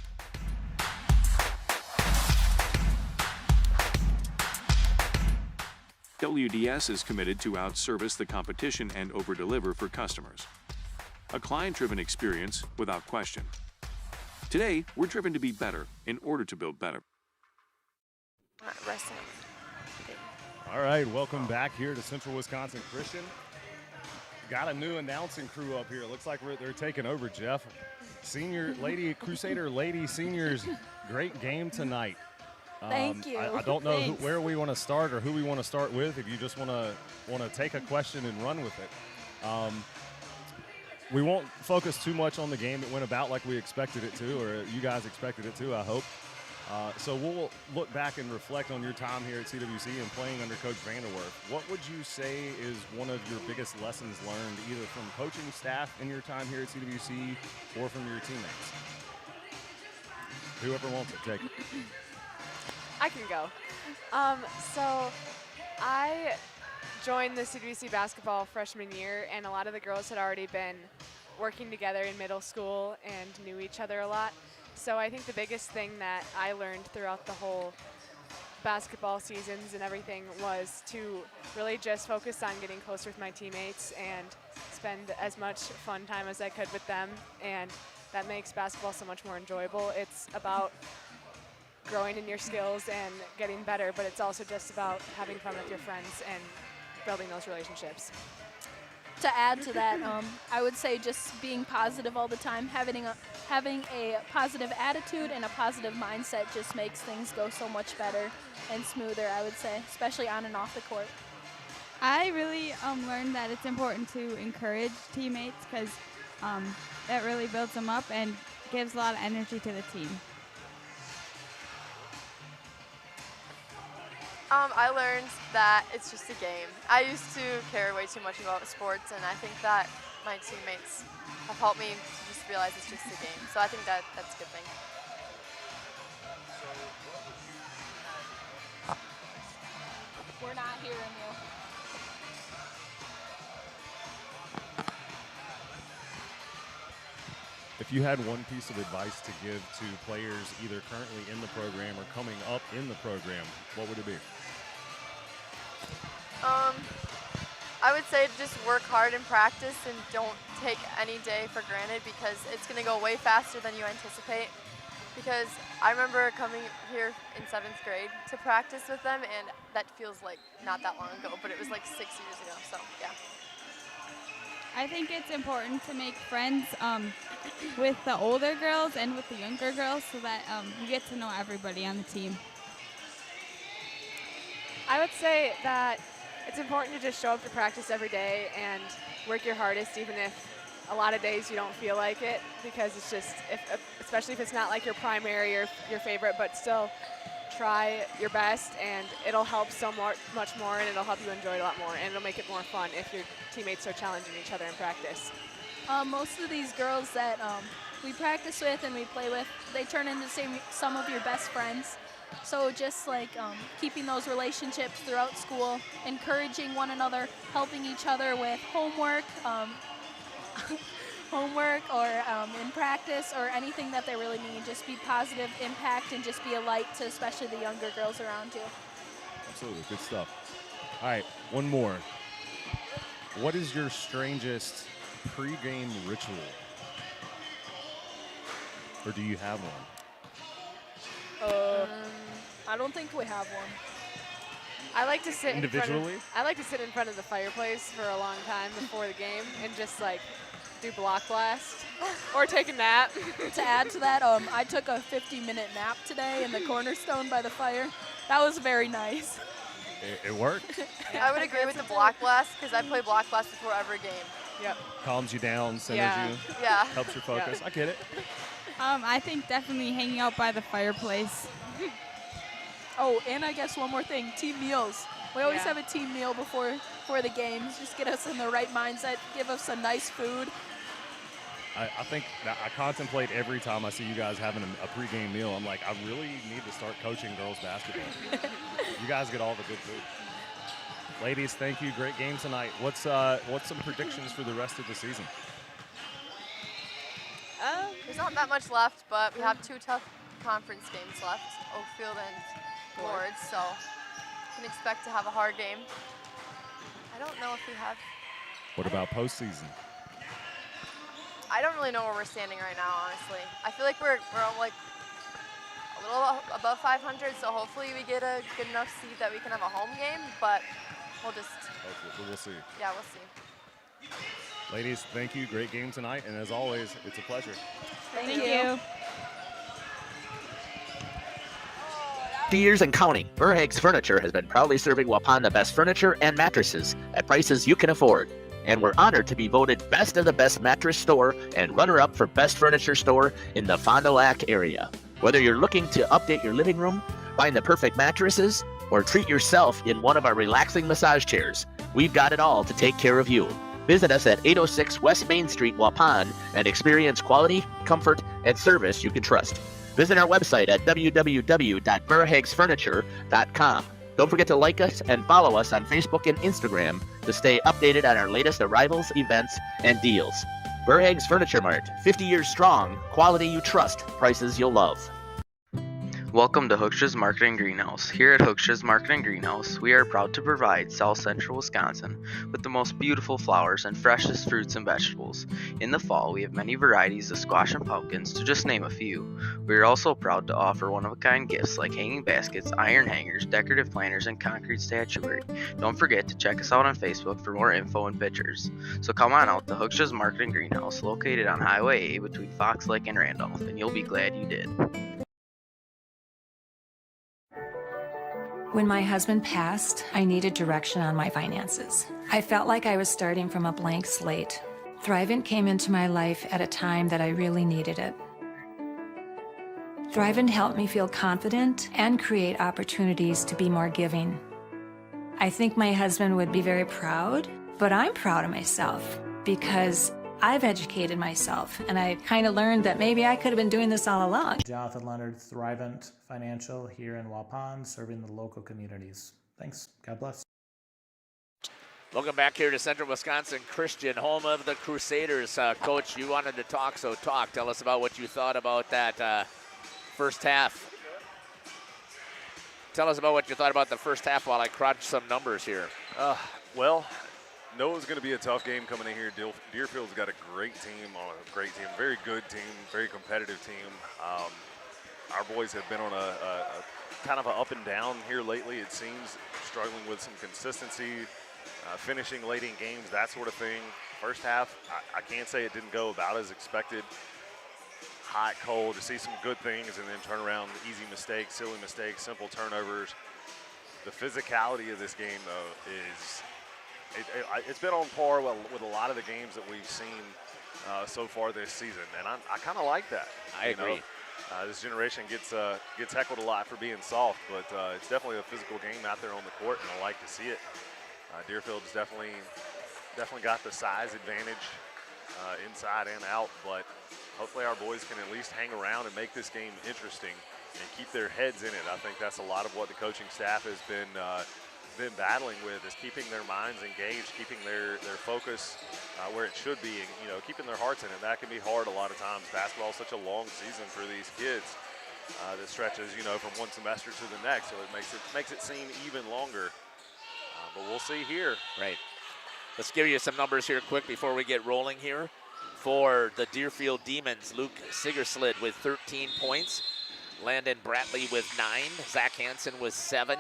WDS is committed to outservice the competition and overdeliver for customers. A client-driven experience without question. Today, we're driven to be better in order to build better. All right, welcome back here to Central Wisconsin Christian. Got a new announcing crew up here. It looks like they're taking over, Jeff. Crusader Lady Seniors, great game tonight. Thank you. I don't know where we want to start or who we want to start with. If you just want to take a question and run with it. We won't focus too much on the game that went about like we expected it to, or you guys expected it to, I hope. So we'll look back and reflect on your time here at CWC and playing under Coach Vanderwerf. What would you say is one of your biggest lessons learned, either from coaching staff in your time here at CWC or from your teammates? Whoever wants it, take it. I can go. So I joined the CWC basketball freshman year, and a lot of the girls had already been working together in middle school and knew each other a lot. So I think the biggest thing that I learned throughout the whole basketball seasons and everything was to really just focus on getting closer with my teammates and spend as much fun time as I could with them, and that makes basketball so much more enjoyable. It's about growing in your skills and getting better, but it's also just about having fun with your friends and building those relationships. To add to that, I would say just being positive all the time, having a positive attitude and a positive mindset just makes things go so much better and smoother, I would say, especially on and off the court. I really learned that it's important to encourage teammates because that really builds them up and gives a lot of energy to the team. I learned that it's just a game. I used to care way too much about sports, and I think that my teammates have helped me to just realize it's just a game. So I think that's a good thing. We're not hearing you. If you had one piece of advice to give to players either currently in the program or coming up in the program, what would it be? I would say just work hard in practice and don't take any day for granted, because it's going to go way faster than you anticipate. Because I remember coming here in 7th grade to practice with them, and that feels like not that long ago, but it was like 6 years ago, so yeah. I think it's important to make friends with the older girls and with the younger girls so that you get to know everybody on the team. I would say that it's important to just show up to practice every day and work your hardest, even if a lot of days you don't feel like it, because it's just, especially if it's not like your primary or your favorite, but still try your best, and it'll help much more, and it'll help you enjoy it a lot more, and it'll make it more fun if your teammates are challenging each other in practice. Most of these girls that we practice with and we play with, they turn into some of your best friends. So just like keeping those relationships throughout school, encouraging one another, helping each other with homework, or in practice, or anything that they really need. Just be positive impact and just be a light to especially the younger girls around you. Absolutely, good stuff. All right, one more. What is your strangest pregame ritual? Or do you have one? I don't think we have one. I like to sit individually. I like to sit in front of the fireplace for a long time before the game and just like do block blast or take a nap. To add to that, I took a 50-minute nap today in the cornerstone by the fire. That was very nice. It worked. I would agree with the block blast, because I play block blast before every game. Yep. Calms you down, centers you. Yeah. Helps your focus. Yeah. I get it. I think definitely hanging out by the fireplace. Oh, and I guess one more thing, team meals. We always have a team meal before the games. Just get us in the right mindset, give us some nice food. I think that I contemplate every time I see you guys having a pregame meal. I'm like, I really need to start coaching girls basketball. You guys get all the good food. Ladies, thank you. Great game tonight. What's some predictions for the rest of the season? There's not that much left, but we have 2 tough conference games left, Oakfield and Wards, so you can expect to have a hard game. I don't know if we have. What about postseason? I don't really know where we're standing right now, honestly. I feel like we're like a little above 500, so hopefully we get a good enough seed that we can have a home game, but we'll just. Hopefully, we'll see. Yeah, we'll see. Ladies, thank you. Great game tonight, and as always, it's a pleasure. Thank you. 50 years and counting, Verhaeg's Furniture has been proudly serving Waupun the best furniture and mattresses at prices you can afford. And we're honored to be voted Best of the Best Mattress Store and runner-up for Best Furniture Store in the Fond du Lac area. Whether you're looking to update your living room, find the perfect mattresses, or treat yourself in one of our relaxing massage chairs, we've got it all to take care of you. Visit us at 806 West Main Street, Waupun, and experience quality, comfort, and service you can trust. Visit our website at www.verhaegsfurniture.com. Don't forget to like us and follow us on Facebook and Instagram to stay updated on our latest arrivals, events, and deals. Verhaeg's Furniture Mart, 50 years strong, quality you trust, prices you'll love. Welcome to Hookstra's Marketing Greenhouse. Here at Hookstra's Marketing Greenhouse, we are proud to provide South Central Wisconsin with the most beautiful flowers and freshest fruits and vegetables. In the fall, we have many varieties of squash and pumpkins, to just name a few. We are also proud to offer one-of-a-kind gifts like hanging baskets, iron hangers, decorative planters, and concrete statuary. Don't forget to check us out on Facebook for more info and pictures. So come on out to Hookstra's Marketing Greenhouse, located on Highway A between Fox Lake and Randolph, and you'll be glad you did. When my husband passed, I needed direction on my finances. I felt like I was starting from a blank slate. Thrivent came into my life at a time that I really needed it. Thrivent helped me feel confident and create opportunities to be more giving. I think my husband would be very proud, but I'm proud of myself because I've educated myself, and I kind of learned that maybe I could have been doing this all along. Jonathan Leonard, Thrivent Financial here in Waupun, serving the local communities. Thanks. God bless. Welcome back here to Central Wisconsin Christian, home of the Crusaders. Coach, you wanted to talk, so talk. Tell us about what you thought about that first half. Tell us about what you thought about the first half while I crunch some numbers here. Well, know it was going to be a tough game coming in here. Deerfield's got a great team, very good team, very competitive team. Our boys have been on a kind of an up and down here lately, it seems, struggling with some consistency, finishing late in games, that sort of thing. First half, I can't say it didn't go about as expected. Hot, cold, to see some good things and then turn around easy mistakes, silly mistakes, simple turnovers. The physicality of this game, though, is it's been on par with a lot of the games that we've seen so far this season, and I kind of like that. I agree. This generation gets heckled a lot for being soft, but it's definitely a physical game out there on the court, and I like to see it. Deerfield's definitely got the size advantage inside and out, but hopefully our boys can at least hang around and make this game interesting and keep their heads in it. I think that's a lot of what the coaching staff has been battling with, is keeping their minds engaged, keeping their focus where it should be, and keeping their hearts in it. That can be hard a lot of times. Basketball is such a long season for these kids that stretches from one semester to the next, so it makes it seem even longer. But we'll see here. Right. Let's give you some numbers here quick before we get rolling here. For the Deerfield Demons, Luke Sigerslid with 13 points, Landon Bratley with 9, Zach Hansen with 7,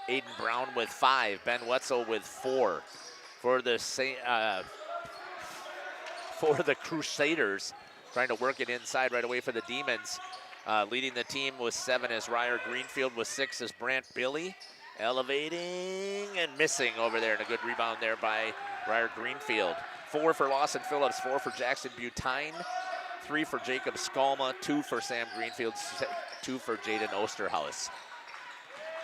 Aiden Brown with 5, Ben Wetzel with 4. For the Crusaders, trying to work it inside right away for the Demons. Leading the team with 7 is Ryer Greenfield, with 6 is Brant Billy. Elevating and missing over there, and a good rebound there by Ryer Greenfield. 4 for Lawson Phillips, 4 for Jackson Butine, 3 for Jacob Skalma, 2 for Sam Greenfield, 2 for Jaden Osterhaus.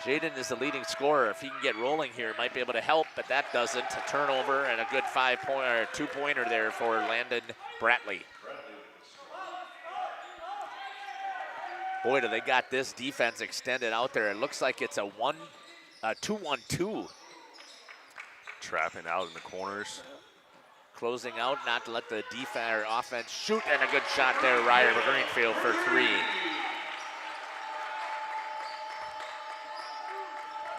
Jaden is the leading scorer. If he can get rolling here, might be able to help, but that doesn't. A turnover and a good 2-pointer there for Landon Bratley. Boy, do they got this defense extended out there. It looks like it's a 2-1-2. Trapping out in the corners. Closing out, not to let the defense or offense shoot, and a good shot there, Ryder Greenfield for 3.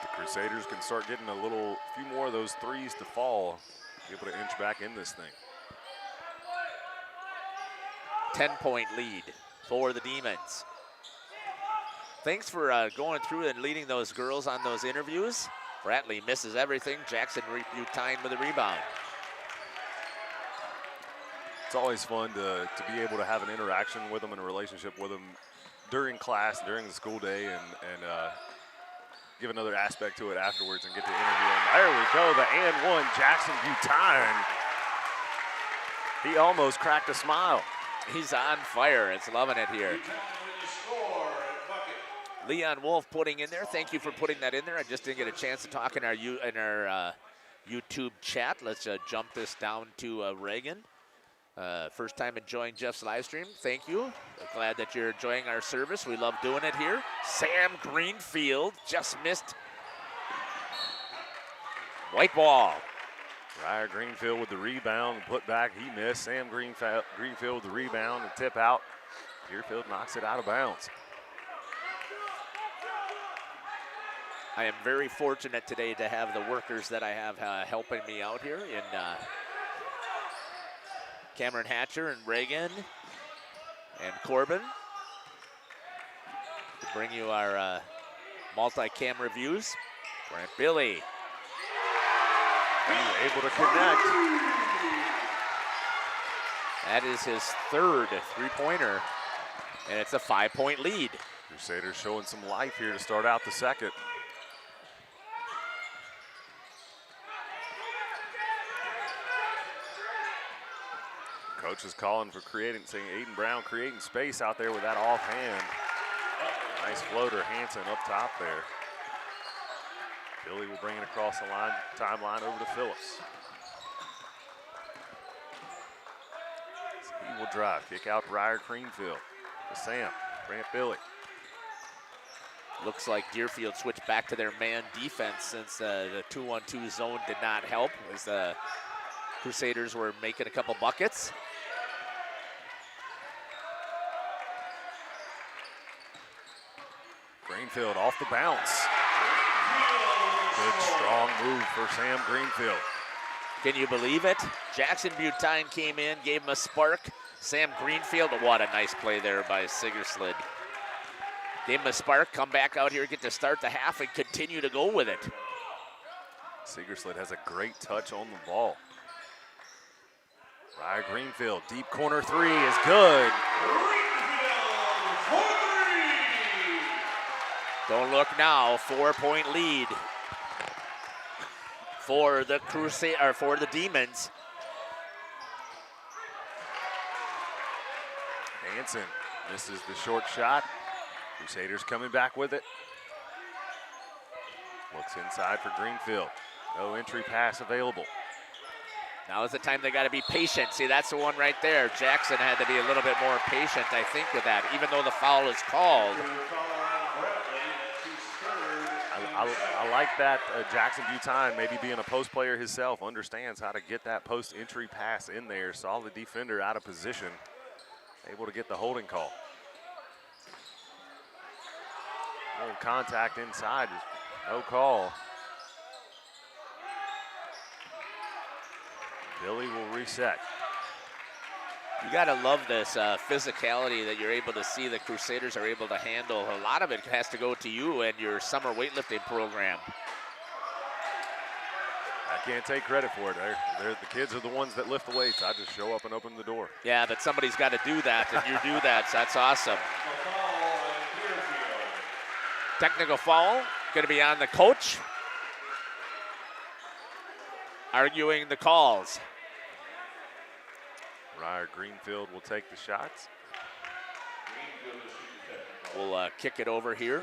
The Crusaders can start getting few more of those threes to fall, be able to inch back in this thing. 10-point lead for the Demons. Thanks for going through and leading those girls on those interviews. Bratley misses everything. Jackson Butine with a rebound. It's always fun to be able to have an interaction with them and a relationship with them during class, during the school day, and give another aspect to it afterwards and get to interview them. There we go, the and one, Jackson Butine. He almost cracked a smile. He's on fire. It's loving it here. Leon Wolf putting in there. Thank you for putting that in there. I just didn't get a chance to talk in our YouTube chat. Let's jump this down to Reagan. First time enjoying Jeff's live stream. Thank you. Glad that you're enjoying our service. We love doing it here. Sam Greenfield just missed. White ball. Ryer Greenfield with the rebound, put back, he missed. Sam Greenfield with the rebound, the tip out. Deerfield knocks it out of bounds. I am very fortunate today to have the workers that I have helping me out here in Cameron Hatcher and Reagan and Corbin to bring you our multi-cam reviews. Grant Billy. He's able to connect. That is his third three-pointer, and it's a 5-point lead. Crusaders showing some life here to start out the second. Coach is calling for saying Aiden Brown creating space out there with that offhand. Nice floater, Hansen up top there. Billy will bring it across the timeline over to Phillips. He will drive, kick out Ryer Greenfield to Sam, Grant Billy. Looks like Deerfield switched back to their man defense since the 2-1-2 zone did not help as the Crusaders were making a couple buckets. Greenfield off the bounce. Good strong move for Sam Greenfield. Can you believe it? Jackson Butine came in, gave him a spark. Sam Greenfield, what a nice play there by Sigerslid. Gave him a spark, come back out here, get to start the half and continue to go with it. Sigerslid has a great touch on the ball. Ryer Greenfield, deep corner three is good. Don't look now, 4-point lead for the for the Demons. Hansen misses the short shot. Crusaders coming back with it. Looks inside for Greenfield. No entry pass available. Now is the time they got to be patient. See, that's the one right there. Jackson had to be a little bit more patient, I think, with that, even though the foul is called. I like that Jackson Butine, maybe being a post player himself, understands how to get that post entry pass in there. Saw the defender out of position, able to get the holding call. No contact inside, no call. Billy will reset. You got to love this physicality that you're able to see the Crusaders are able to handle. A lot of it has to go to you and your summer weightlifting program. I can't take credit for it. The kids are the ones that lift the weights. I just show up and open the door. Yeah, but somebody's got to do that, and you do that, so that's awesome. Technical foul, going to be on the coach. Arguing the calls. Ryer Greenfield will take the shots. We'll kick it over here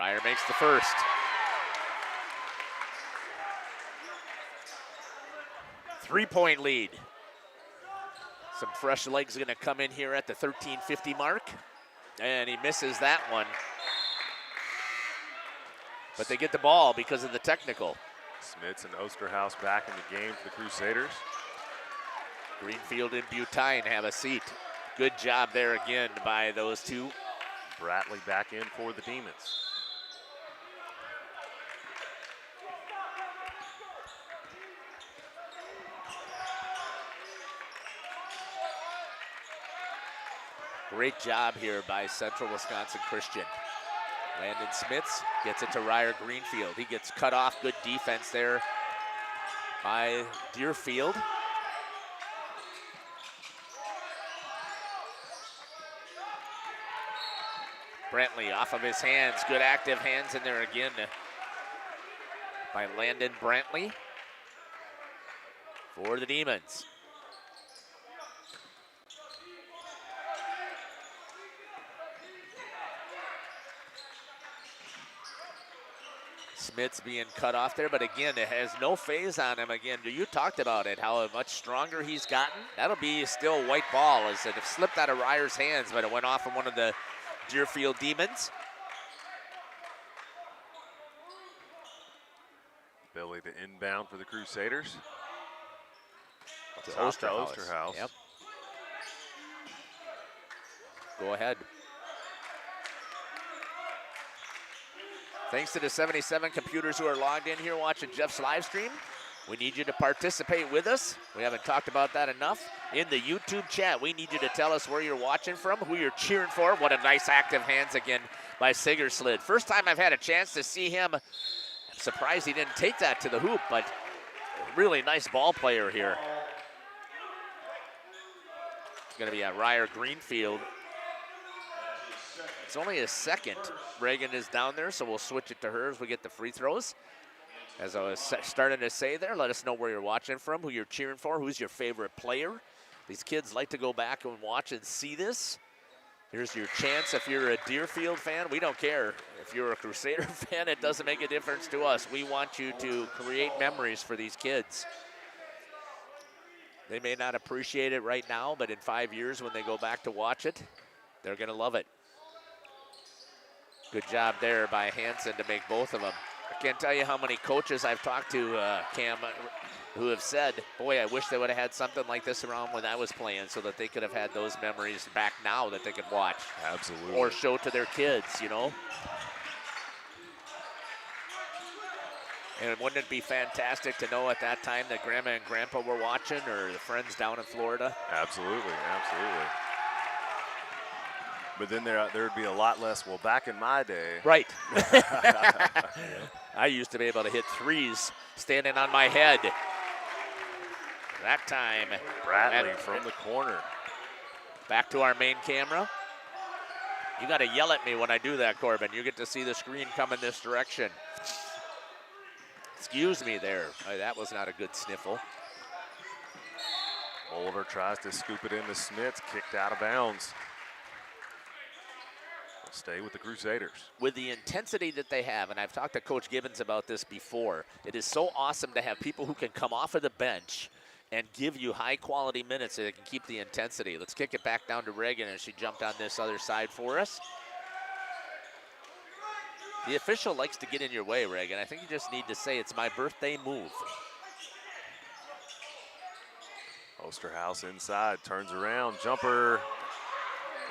Ryer makes the first. Three-point lead. Some fresh legs going to come in here at the 13:50 mark. And he misses that one. But they get the ball because of the technical. Smits and Osterhaus back in the game for the Crusaders. Greenfield and Butine have a seat. Good job there again by those two. Bratley back in for the Demons. Great job here by Central Wisconsin Christian. Landon Smits gets it to Ryer Greenfield. He gets cut off. Good defense there by Deerfield. Brantley off of his hands. Good active hands in there again by Landon Brantley for the Demons. Smits being cut off there, but again, it has no phase on him. Again, you talked about it, how much stronger he's gotten. That'll be still white ball as it slipped out of Ryer's hands, but it went off of one of the Deerfield Demons. Billy the inbound for the Crusaders. To Top Osterhaus. Yep. Go ahead. Thanks to the 77 computers who are logged in here watching Jeff's live stream. We need you to participate with us. We haven't talked about that enough. In the YouTube chat, we need you to tell us where you're watching from, who you're cheering for. What a nice active hands again by Sigerslid. First time I've had a chance to see him. I'm surprised he didn't take that to the hoop, but really nice ball player here. It's going to be a Ryer Greenfield. It's only his second. Reagan is down there, so we'll switch it to her as we get the free throws. As I was starting to say there, let us know where you're watching from, who you're cheering for, who's your favorite player. These kids like to go back and watch and see this. Here's your chance if you're a Deerfield fan. We don't care. If you're a Crusader fan, it doesn't make a difference to us. We want you to create memories for these kids. They may not appreciate it right now, but in 5 years when they go back to watch it, they're going to love it. Good job there by Hansen to make both of them. I can't tell you how many coaches I've talked to, Cam, who have said, boy, I wish they would have had something like this around when I was playing so that they could have had those memories back now that they could watch. Absolutely. Or show to their kids, you know? And wouldn't it be fantastic to know at that time that Grandma and Grandpa were watching, or the friends down in Florida? Absolutely, absolutely. But then there would be a lot less, well, back in my day. Right. I used to be able to hit threes standing on my head. That time. Bradley from the corner. Back to our main camera. You got to yell at me when I do that, Corbin. You get to see the screen come in this direction. Excuse me there. That was not a good sniffle. Oliver tries to scoop it into Smits, kicked out of bounds. Stay with the Crusaders. With the intensity that they have, and I've talked to Coach Gibbons about this before, it is so awesome to have people who can come off of the bench and give you high-quality minutes so they can keep the intensity. Let's kick it back down to Reagan as she jumped on this other side for us. The official likes to get in your way, Reagan. I think you just need to say it's my birthday move. Osterhaus inside, turns around, jumper,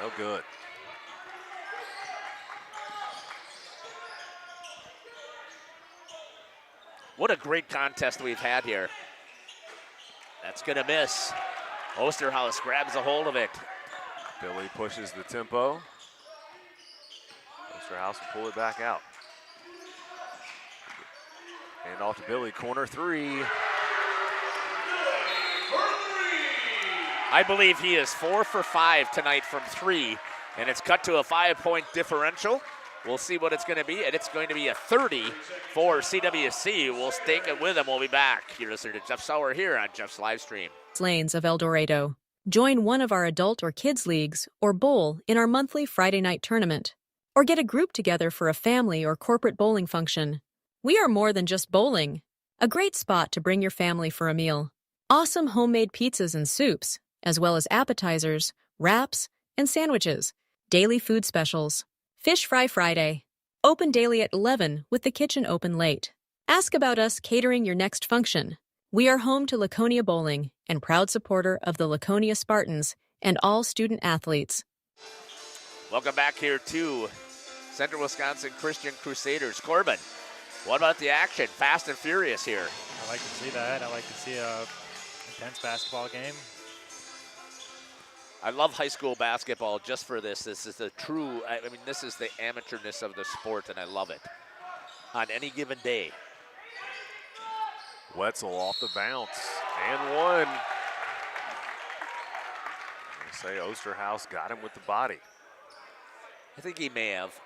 no good. What a great contest we've had here. That's gonna miss. Osterhaus grabs a hold of it. Billy pushes the tempo. Osterhaus will pull it back out. Hand off to Billy, corner three. I believe he is 4 for 5 tonight from 3, and it's cut to a 5-point differential. We'll see what it's going to be, and it's going to be a 30 for CWC. We'll stake it with him. We'll be back. You're listening to Jeff Sauer here on Jeff's live stream. Lanes of El Dorado. Join one of our adult or kids leagues or bowl in our monthly Friday night tournament. or get a group together for a family or corporate bowling function. We are more than just bowling. A great spot to bring your family for a meal. Awesome homemade pizzas and soups, as well as appetizers, wraps, and sandwiches. Daily food specials. Fish Fry Friday. Open daily at 11 with the kitchen open late. Ask about us catering your next function. We are home to Laconia Bowling and proud supporter of the Laconia Spartans and all student athletes. Welcome back here to Central Wisconsin Christian Crusaders. Corbin, what about the action? Fast and furious here. I like to see that. I like to see a intense basketball game. I love high school basketball just for this. This is the true, I mean, this is the amateurness of the sport, and I love it. On any given day. Wetzel off the bounce, and one. They say Osterhaus got him with the body. I think he may have.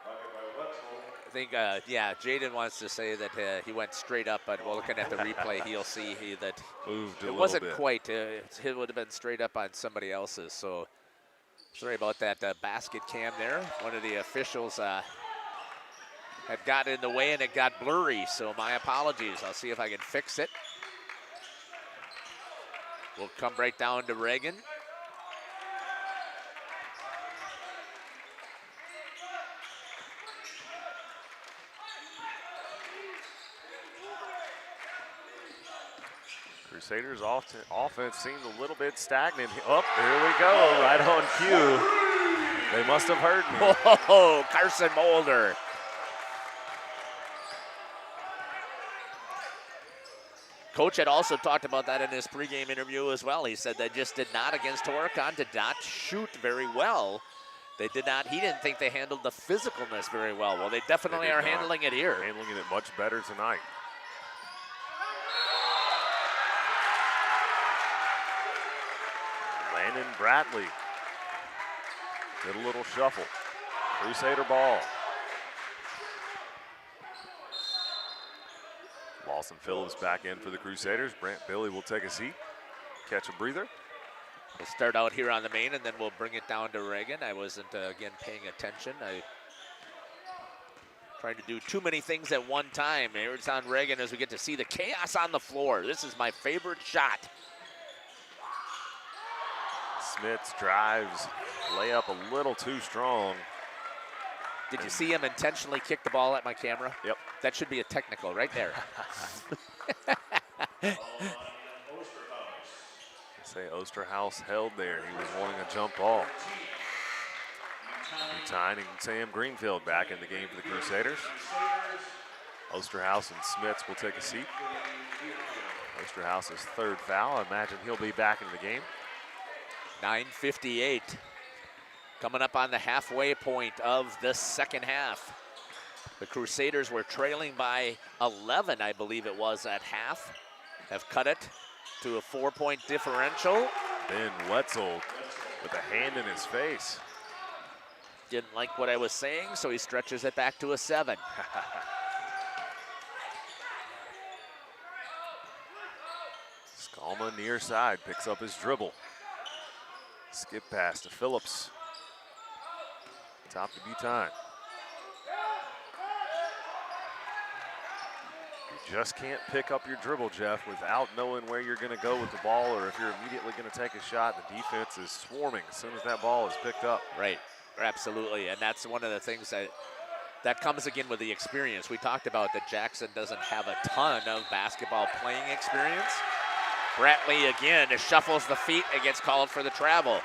I think, yeah, Jaden wants to say that he went straight up, but looking at the replay, he'll see that moved it wasn't quite. It would have been straight up on somebody else's. So sorry about that basket cam there. One of the officials had got in the way and it got blurry, so my apologies. I'll see if I can fix it. We'll come right down to Reagan. Crusaders offense seemed a little bit stagnant. Oh, here we go, right on cue. They must have heard me. Whoa, Carson Mulder. Coach had also talked about that in his pregame interview as well. He said they just did not, against Toricon, did not shoot very well. They did not, he didn't think they handled the physicalness very well. Well, they definitely are handling it here. Handling it much better tonight. Landon Bradley did a little shuffle. Crusader ball. Lawson Phillips back in for the Crusaders. Brant Billy will take a seat, catch a breather. We'll start out here on the main, and then we'll bring it down to Reagan. I wasn't, again, paying attention. I trying to do too many things at one time. Here it's on Reagan as we get to see the chaos on the floor. This is my favorite shot. Smits drives, layup a little too strong. Did you see him intentionally kick the ball at my camera? Yep. That should be a technical right there. Say Osterhaus held there. He was wanting a jump ball. Tyne and Sam Greenfield back in the game for the Crusaders. Osterhaus and Smits will take a seat. Osterhaus' third foul. I imagine he'll be back in the game. 9:58. Coming up on the halfway point of the second half. The Crusaders were trailing by 11, I believe it was, at half. Have cut it to a 4-point differential. Ben Wetzel with a hand in his face. Didn't like what I was saying, so he stretches it back to a 7. Skalma near side picks up his dribble. Skip pass to Phillips. Top to Butine. You just can't pick up your dribble, Jeff, without knowing where you're going to go with the ball, or if you're immediately going to take a shot. The defense is swarming as soon as that ball is picked up. Right, absolutely, and that's one of the things that comes again with the experience. We talked about that Jackson doesn't have a ton of basketball playing experience. Bradley again shuffles the feet and gets called for the travel.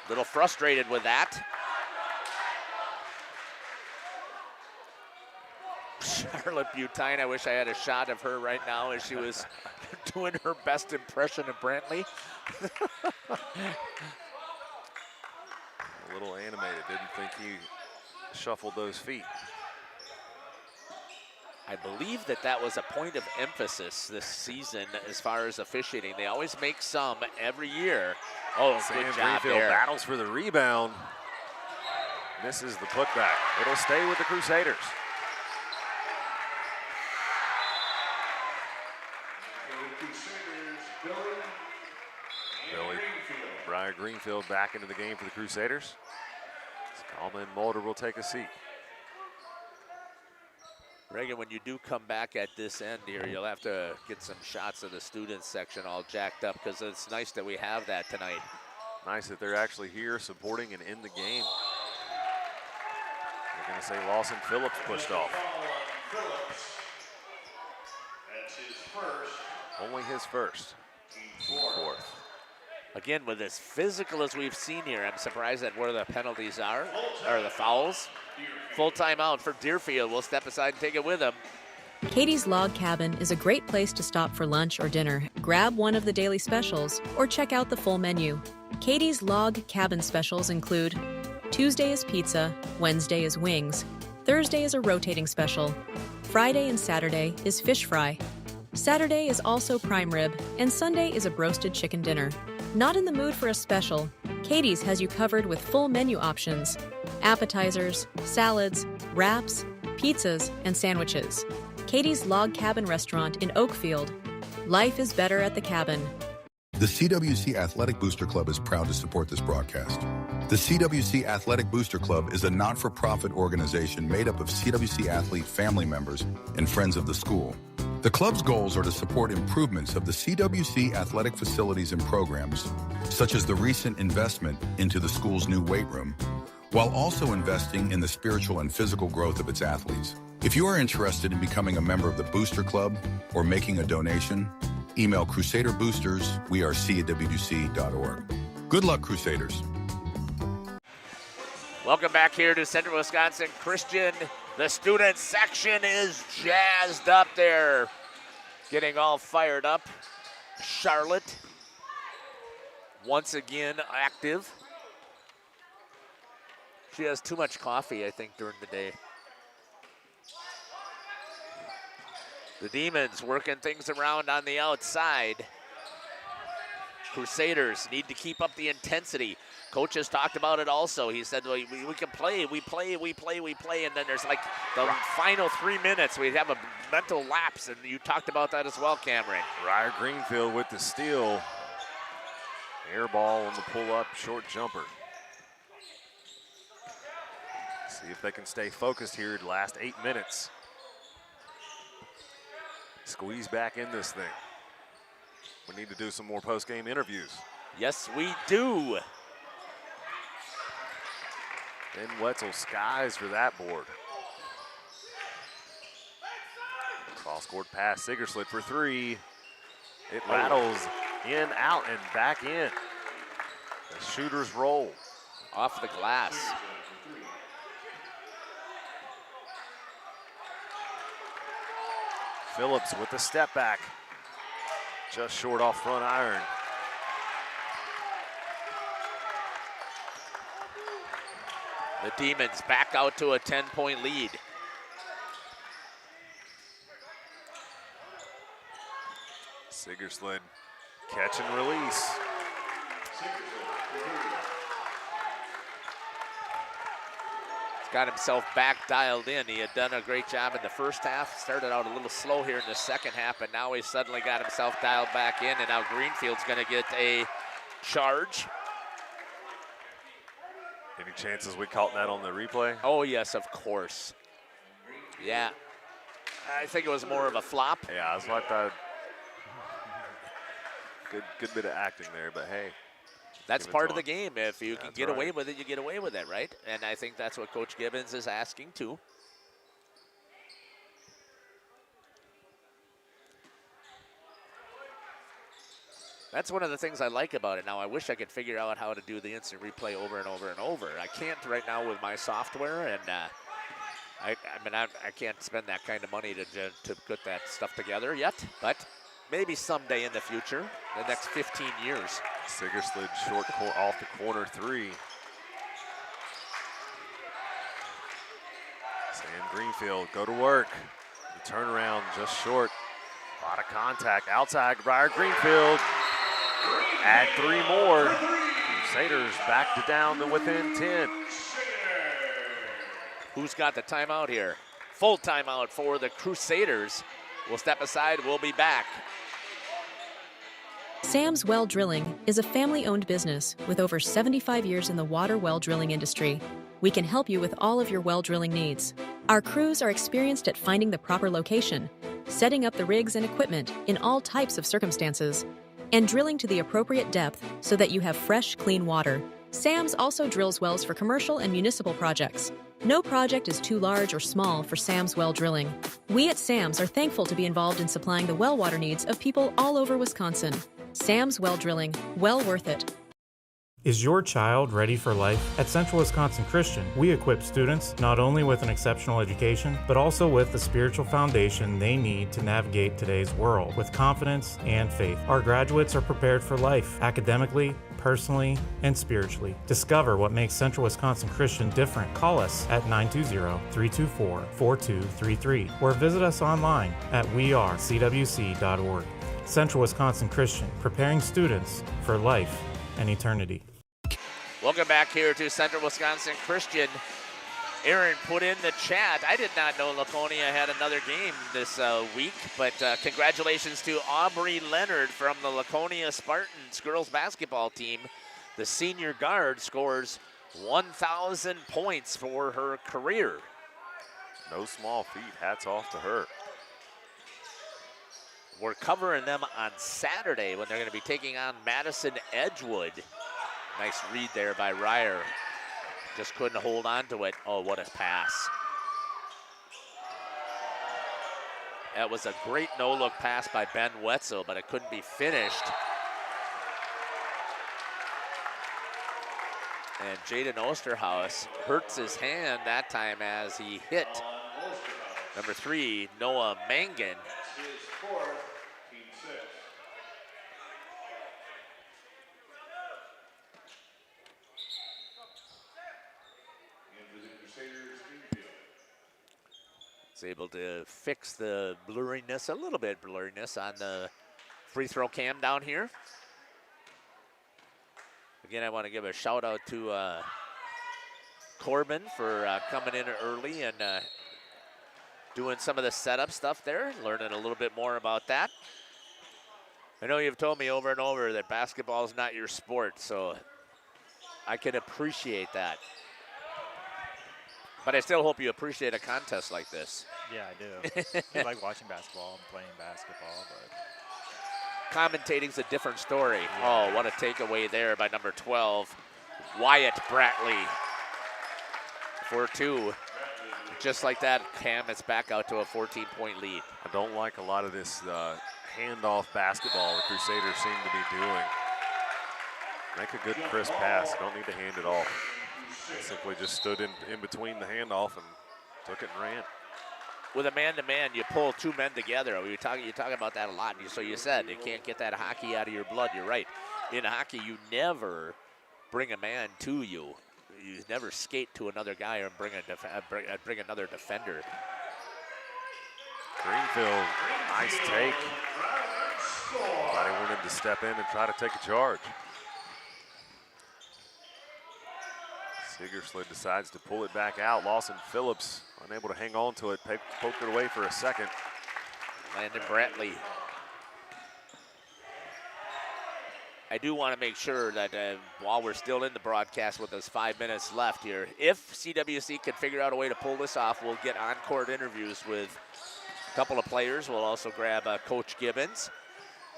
Little frustrated with that. Charlotte Butine, I wish I had a shot of her right now as she was doing her best impression of Brantley. A little animated, didn't think he shuffled those feet. I believe that was a point of emphasis this season as far as officiating. They always make some every year. Oh, Sam good job Greenfield there. battles for the rebound. Misses the putback. It'll stay with the Crusaders. Billy Briar Greenfield back into the game for the Crusaders. Alma and Mulder will take a seat. Reagan, when you do come back at this end here, you'll have to get some shots of the students section all jacked up because it's nice that we have that tonight. Nice that they're actually here supporting and in the game. They're going to say Lawson Phillips pushed off. That's his first. Only his first. Fourth. Again, with as physical as we've seen here, I'm surprised at where the penalties are, or the fouls. Full timeout for Deerfield. We'll step aside and take it with them. Katie's Log Cabin is a great place to stop for lunch or dinner. Grab one of the daily specials or check out the full menu. Katie's Log Cabin specials include Tuesday is pizza, Wednesday is wings, Thursday is a rotating special, Friday and Saturday is fish fry, Saturday is also prime rib, and Sunday is a broasted chicken dinner. Not in the mood for a special? Katie's has you covered with full menu options, appetizers, salads, wraps, pizzas, and sandwiches. Katie's Log Cabin Restaurant in Oakfield. Life is better at the cabin. The CWC Athletic Booster Club is proud to support this broadcast. The CWC Athletic Booster Club is a not-for-profit organization made up of CWC athlete family members and friends of the school. The club's goals are to support improvements of the CWC athletic facilities and programs, such as the recent investment into the school's new weight room, while also investing in the spiritual and physical growth of its athletes. If you are interested in becoming a member of the Booster Club or making a donation, email crusaderboosters@cwc.org. Good luck, Crusaders. Welcome back here to Central Wisconsin Christian. The student section is jazzed up there, getting all fired up. Charlotte, once again active. She has too much coffee, I think, during the day. The Demons working things around on the outside. Crusaders need to keep up the intensity. Coach has talked about it also. He said, well, we can play, we play, and then there's like the final 3 minutes, we have a mental lapse, and you talked about that as well, Cameron. Ryer Greenfield with the steal. Air ball on the pull-up short jumper. See if they can stay focused here the last 8 minutes. Squeeze back in this thing. We need to do some more post-game interviews. Yes, we do. Ben Wetzel skies for that board. Cross-court pass, Sigerslet for three. It rattles in, out, and back in. The shooters roll. Off the glass. Phillips with the step back. Just short off front iron. The Demons back out to a 10-point lead. Sigerslet catch and release. He's got himself back dialed in. He had done a great job in the first half. Started out a little slow here in the second half, but now he's suddenly got himself dialed back in, and now Greenfield's going to get a charge. Any chances we caught that on the replay? Oh, yes, of course. Yeah. I think it was more of a flop. Yeah, I was like that. Good bit of acting there, but hey. That's part of the game. If you can get away with it, you get away with it, right? And I think that's what Coach Gibbons is asking too. That's one of the things I like about it. Now, I wish I could figure out how to do the instant replay over and over and over. I can't right now with my software, and I can't spend that kind of money to put that stuff together yet, but maybe someday in the future, the next 15 years. Sigerslet short off the corner three. Sam Greenfield go to work. The turnaround just short. A lot of contact outside. Ryer Greenfield. Add three more. Crusaders back to down to within 10. Who's got the timeout here? Full timeout for the Crusaders. We'll step aside. We'll be back. Sam's Well Drilling is a family-owned business with over 75 years in the water well drilling industry. we can help you with all of your well drilling needs. Our crews are experienced at finding the proper location, setting up the rigs and equipment in all types of circumstances, and drilling to the appropriate depth so that you have fresh, clean water. SAMS also drills wells for commercial and municipal projects. No project is too large or small for SAMS well drilling. We at SAMS are thankful to be involved in supplying the well water needs of people all over Wisconsin. SAMS well drilling, well worth it. Is your child ready for life? At Central Wisconsin Christian, we equip students not only with an exceptional education, but also with the spiritual foundation they need to navigate today's world with confidence and faith. Our graduates are prepared for life, academically, personally, and spiritually. Discover what makes Central Wisconsin Christian different. Call us at 920-324-4233 or visit us online at wearecwc.org. Central Wisconsin Christian, preparing students for life and eternity. Welcome back here to Central Wisconsin Christian. Aaron put in the chat, I did not know Laconia had another game this week, but congratulations to Aubrey Leonard from the Laconia Spartans girls basketball team. The senior guard scores 1,000 points for her career. No small feat. Hats off to her. We're covering them on Saturday when they're going to be taking on Madison Edgewood. Nice read there by Ryer. Just couldn't hold on to it. Oh, what a pass. That was a great no-look pass by Ben Wetzel, but it couldn't be finished. And Jaden Osterhaus hurts his hand that time as he hit number 3, Noah Mangan. Is able to fix the blurriness, a little bit blurriness on the free throw cam down here. Again, I want to give a shout out to Corbin for coming in early and doing some of the setup stuff there, learning a little bit more about that. I know you've told me over and over that basketball is not your sport, so I can appreciate that. But I still hope you appreciate a contest like this. Yeah, I do. I like watching basketball and playing basketball, but Commentating's a different story. Oh, what a takeaway there by number 12, Wyatt Bratley. For 2. Just like that, Cam, it's back out to a 14-point lead. I don't like a lot of this handoff basketball the Crusaders seem to be doing. Make a good crisp pass. Don't need to hand it off. They simply just stood in between the handoff and took it and ran. With a man-to-man, you pull 2 men together. You talk about that a lot. So you said you can't get that hockey out of your blood. You're right. In hockey, you never bring a man to you. You never skate to another guy or bring another defender. Greenfield, nice take. Nobody wanted to step in and try to take a charge. Sigerslid decides to pull it back out. Lawson Phillips unable to hang on to it, poked it away for a second. Landon Bratley. I do want to make sure that while we're still in the broadcast with us 5 minutes left here, if CWC can figure out a way to pull this off, we'll get on-court interviews with a couple of players. We'll also grab Coach Gibbons.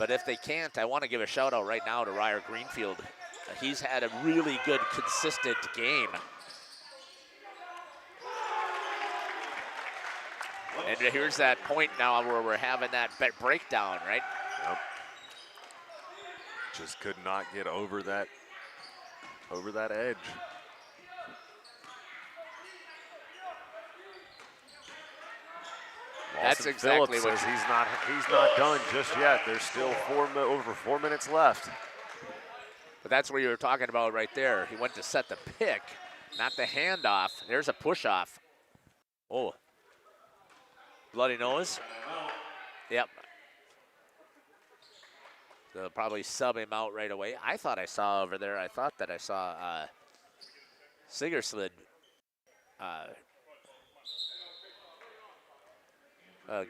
But if they can't, I want to give a shout out right now to Ryer Greenfield. He's had a really good, consistent game. And here's that point now where we're having that breakdown, right? Yep. Just could not get over that edge. That's Lawson exactly Phillips what says he's not done just yet. There's still over 4 minutes left. But that's what you were talking about right there. He went to set the pick, not the handoff. There's a push-off. Oh. Bloody nose. Yep. They'll probably sub him out right away. I thought I saw over there, I thought that I saw Sigerslid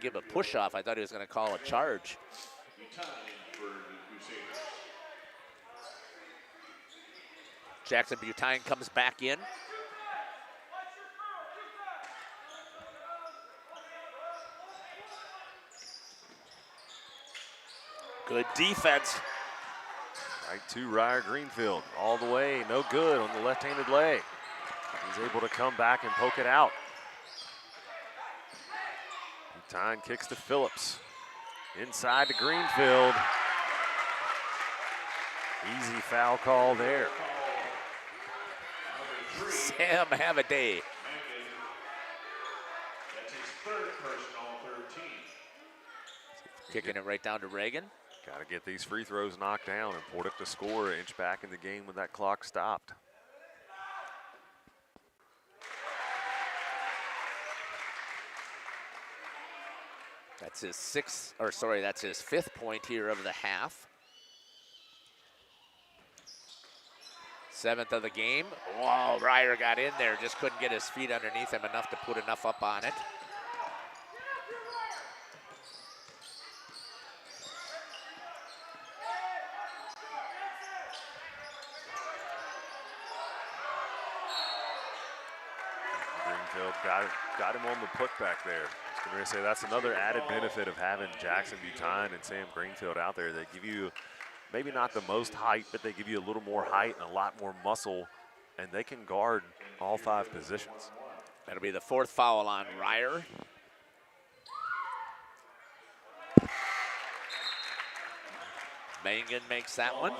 give a push-off. I thought he was going to call a charge. Jackson Butine comes back in. Good defense. Right to Ryer Greenfield. All the way, no good on the left-handed leg. He's able to come back and poke it out. Time kicks to Phillips. Inside to Greenfield. Easy foul call there. Sam have a day. That's his third personal 13. Kicking it right down to Reagan. Got to get these free throws knocked down. Important to score an inch back in the game when that clock stopped. That's his fifth point here of the half. 7th of the game. Whoa, Ryer got in there, just couldn't get his feet underneath him enough to put enough up on it. Greenfield got him on the putback there. I was going to say that's another added benefit of having Jackson Butine and Sam Greenfield out there. They give you maybe not the most height, but they give you a little more height and a lot more muscle, and they can guard all 5 positions. That'll be the 4th foul on Ryer. Mangan makes that one.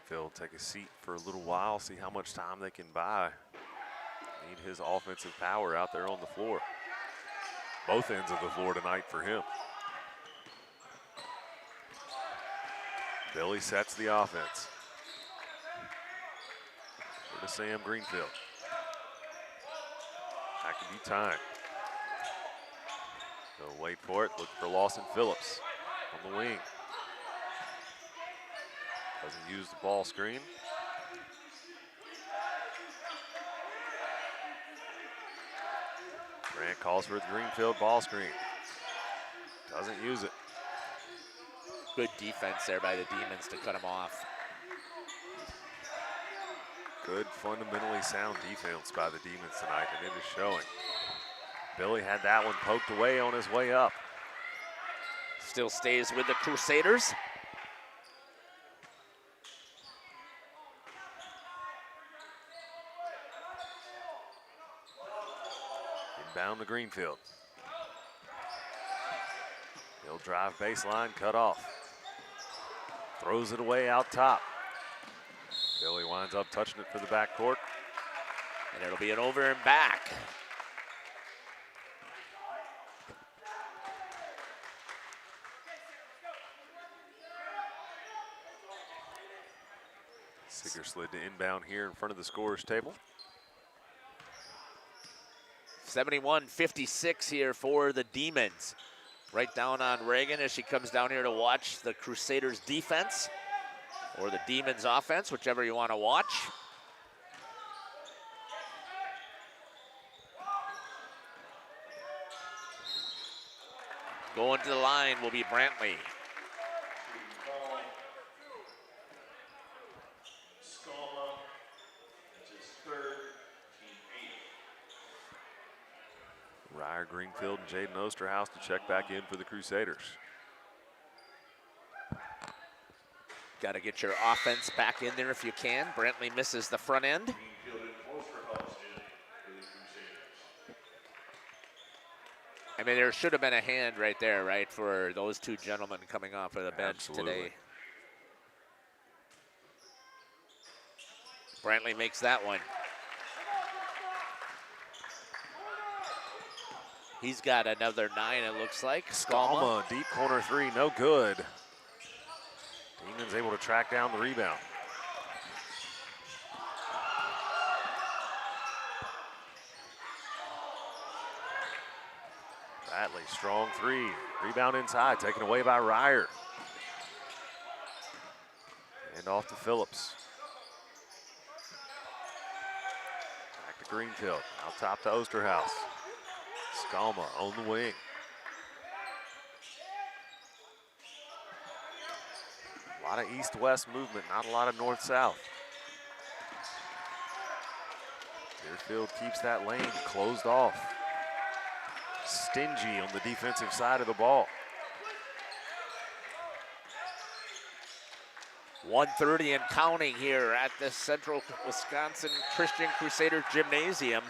Greenfield take a seat for a little while, see how much time they can buy. Need his offensive power out there on the floor. Both ends of the floor tonight for him. Billy sets the offense. For to Sam Greenfield. That could be time. They'll wait for it, look for Lawson Phillips on the wing. Doesn't use the ball screen. Grant calls for the Greenfield ball screen. Doesn't use it. Good defense there by the Demons to cut him off. Good, fundamentally sound defense by the Demons tonight, and it is showing. Billy had that one poked away on his way up. Still stays with the Crusaders. Inbound to Greenfield. He'll drive baseline, cut off. Throws it away out top. Billy winds up touching it for the backcourt. And it'll be an over and back. Sigger slid to inbound here in front of the scorer's table. 71-56 here for the Demons. Right down on Reagan as she comes down here to watch the Crusaders defense or the Demons offense, whichever you want to watch. Going to the line will be Brantley. Ryer Greenfield and Jaden Osterhaus to check back in for the Crusaders. Got to get your offense back in there if you can. Brantley misses the front end. I mean, there should have been a hand right there, right, for those two gentlemen coming off of the bench today. Brantley makes that one. He's got another 9, it looks like. Skalma, deep corner 3, no good. Demons able to track down the rebound. Bradley, strong 3. Rebound inside, taken away by Ryer. And off to Phillips. Back to Greenfield, out top to Osterhaus. Skalma on the wing. A lot of east-west movement, not a lot of north-south. Deerfield keeps that lane closed off. stingy on the defensive side of the ball. 1:30 and counting here at the Central Wisconsin Christian Crusader Gymnasium.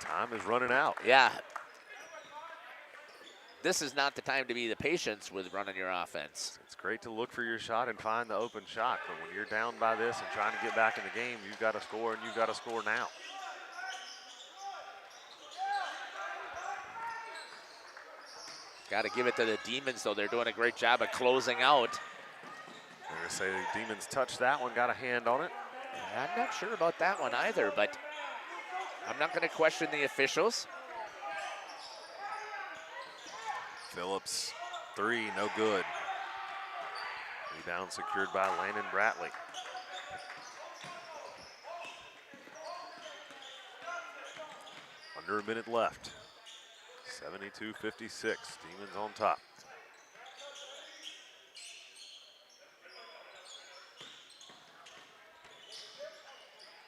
Time is running out. Yeah. This is not the time to be the patience with running your offense. It's great to look for your shot and find the open shot, but when you're down by this and trying to get back in the game, you've got to score, and you've got to score now. Got to give it to the Demons, though. They're doing a great job of closing out. I'm going to say the Demons touched that one, got a hand on it. I'm not sure about that one either, but I'm not going to question the officials. Phillips, 3, no good. Rebound secured by Landon Bratley. Under a minute left. 72-56, Demons on top.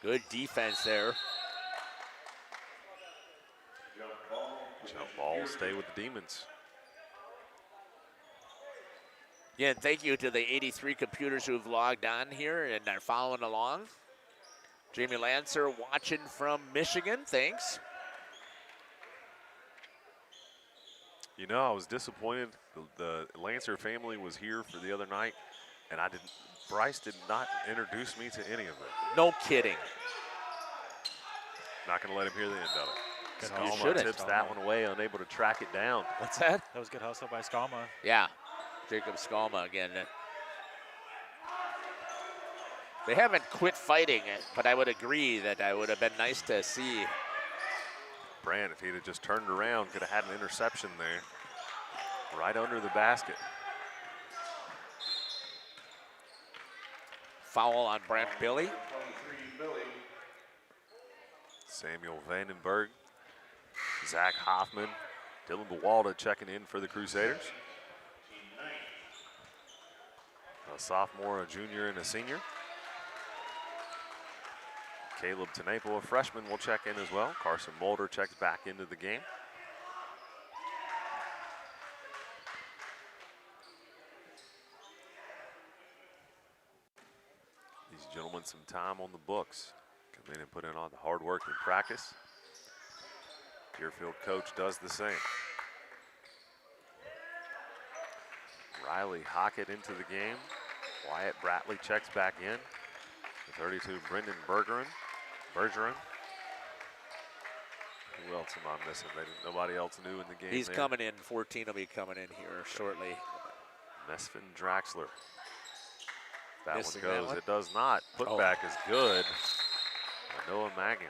Good defense there. Jump ball will stay with the Demons. Yeah, and thank you to the 83 computers who've logged on here and are following along. Jamie Lancer watching from Michigan, thanks. You know, I was disappointed. The Lancer family was here for the other night, and Bryce did not introduce me to any of them. No kidding. Not going to let him hear the end of it. You Skalma shouldn't. tips that one away, unable to track it down. What's that? That was good hustle by Skalma. Yeah, Jacob Skalma again. They haven't quit fighting it, but I would agree that it would have been nice to see. Brand, if he'd have just turned around, could have had an interception there. Right under the basket. Foul on Brant Billy. Samuel Vandenberg, Zach Hoffman, Dylan Bawalda checking in for the Crusaders. A sophomore, a junior, and a senior. Caleb Tenapo, a freshman, will check in as well. Carson Mulder checks back into the game. These gentlemen some time on the books. Come in and put in all the hard work in practice. Deerfield coach does the same. Riley Hockett into the game. Wyatt Bratley checks back in. The 32, Brendan Bergeron. Who else am I missing? Nobody else new in the game. He's there. coming in. 14 will be coming in here shortly. Mesfin Draxler. That Missing one goes. that one? It does not. Putback is good. by Noah Maggin.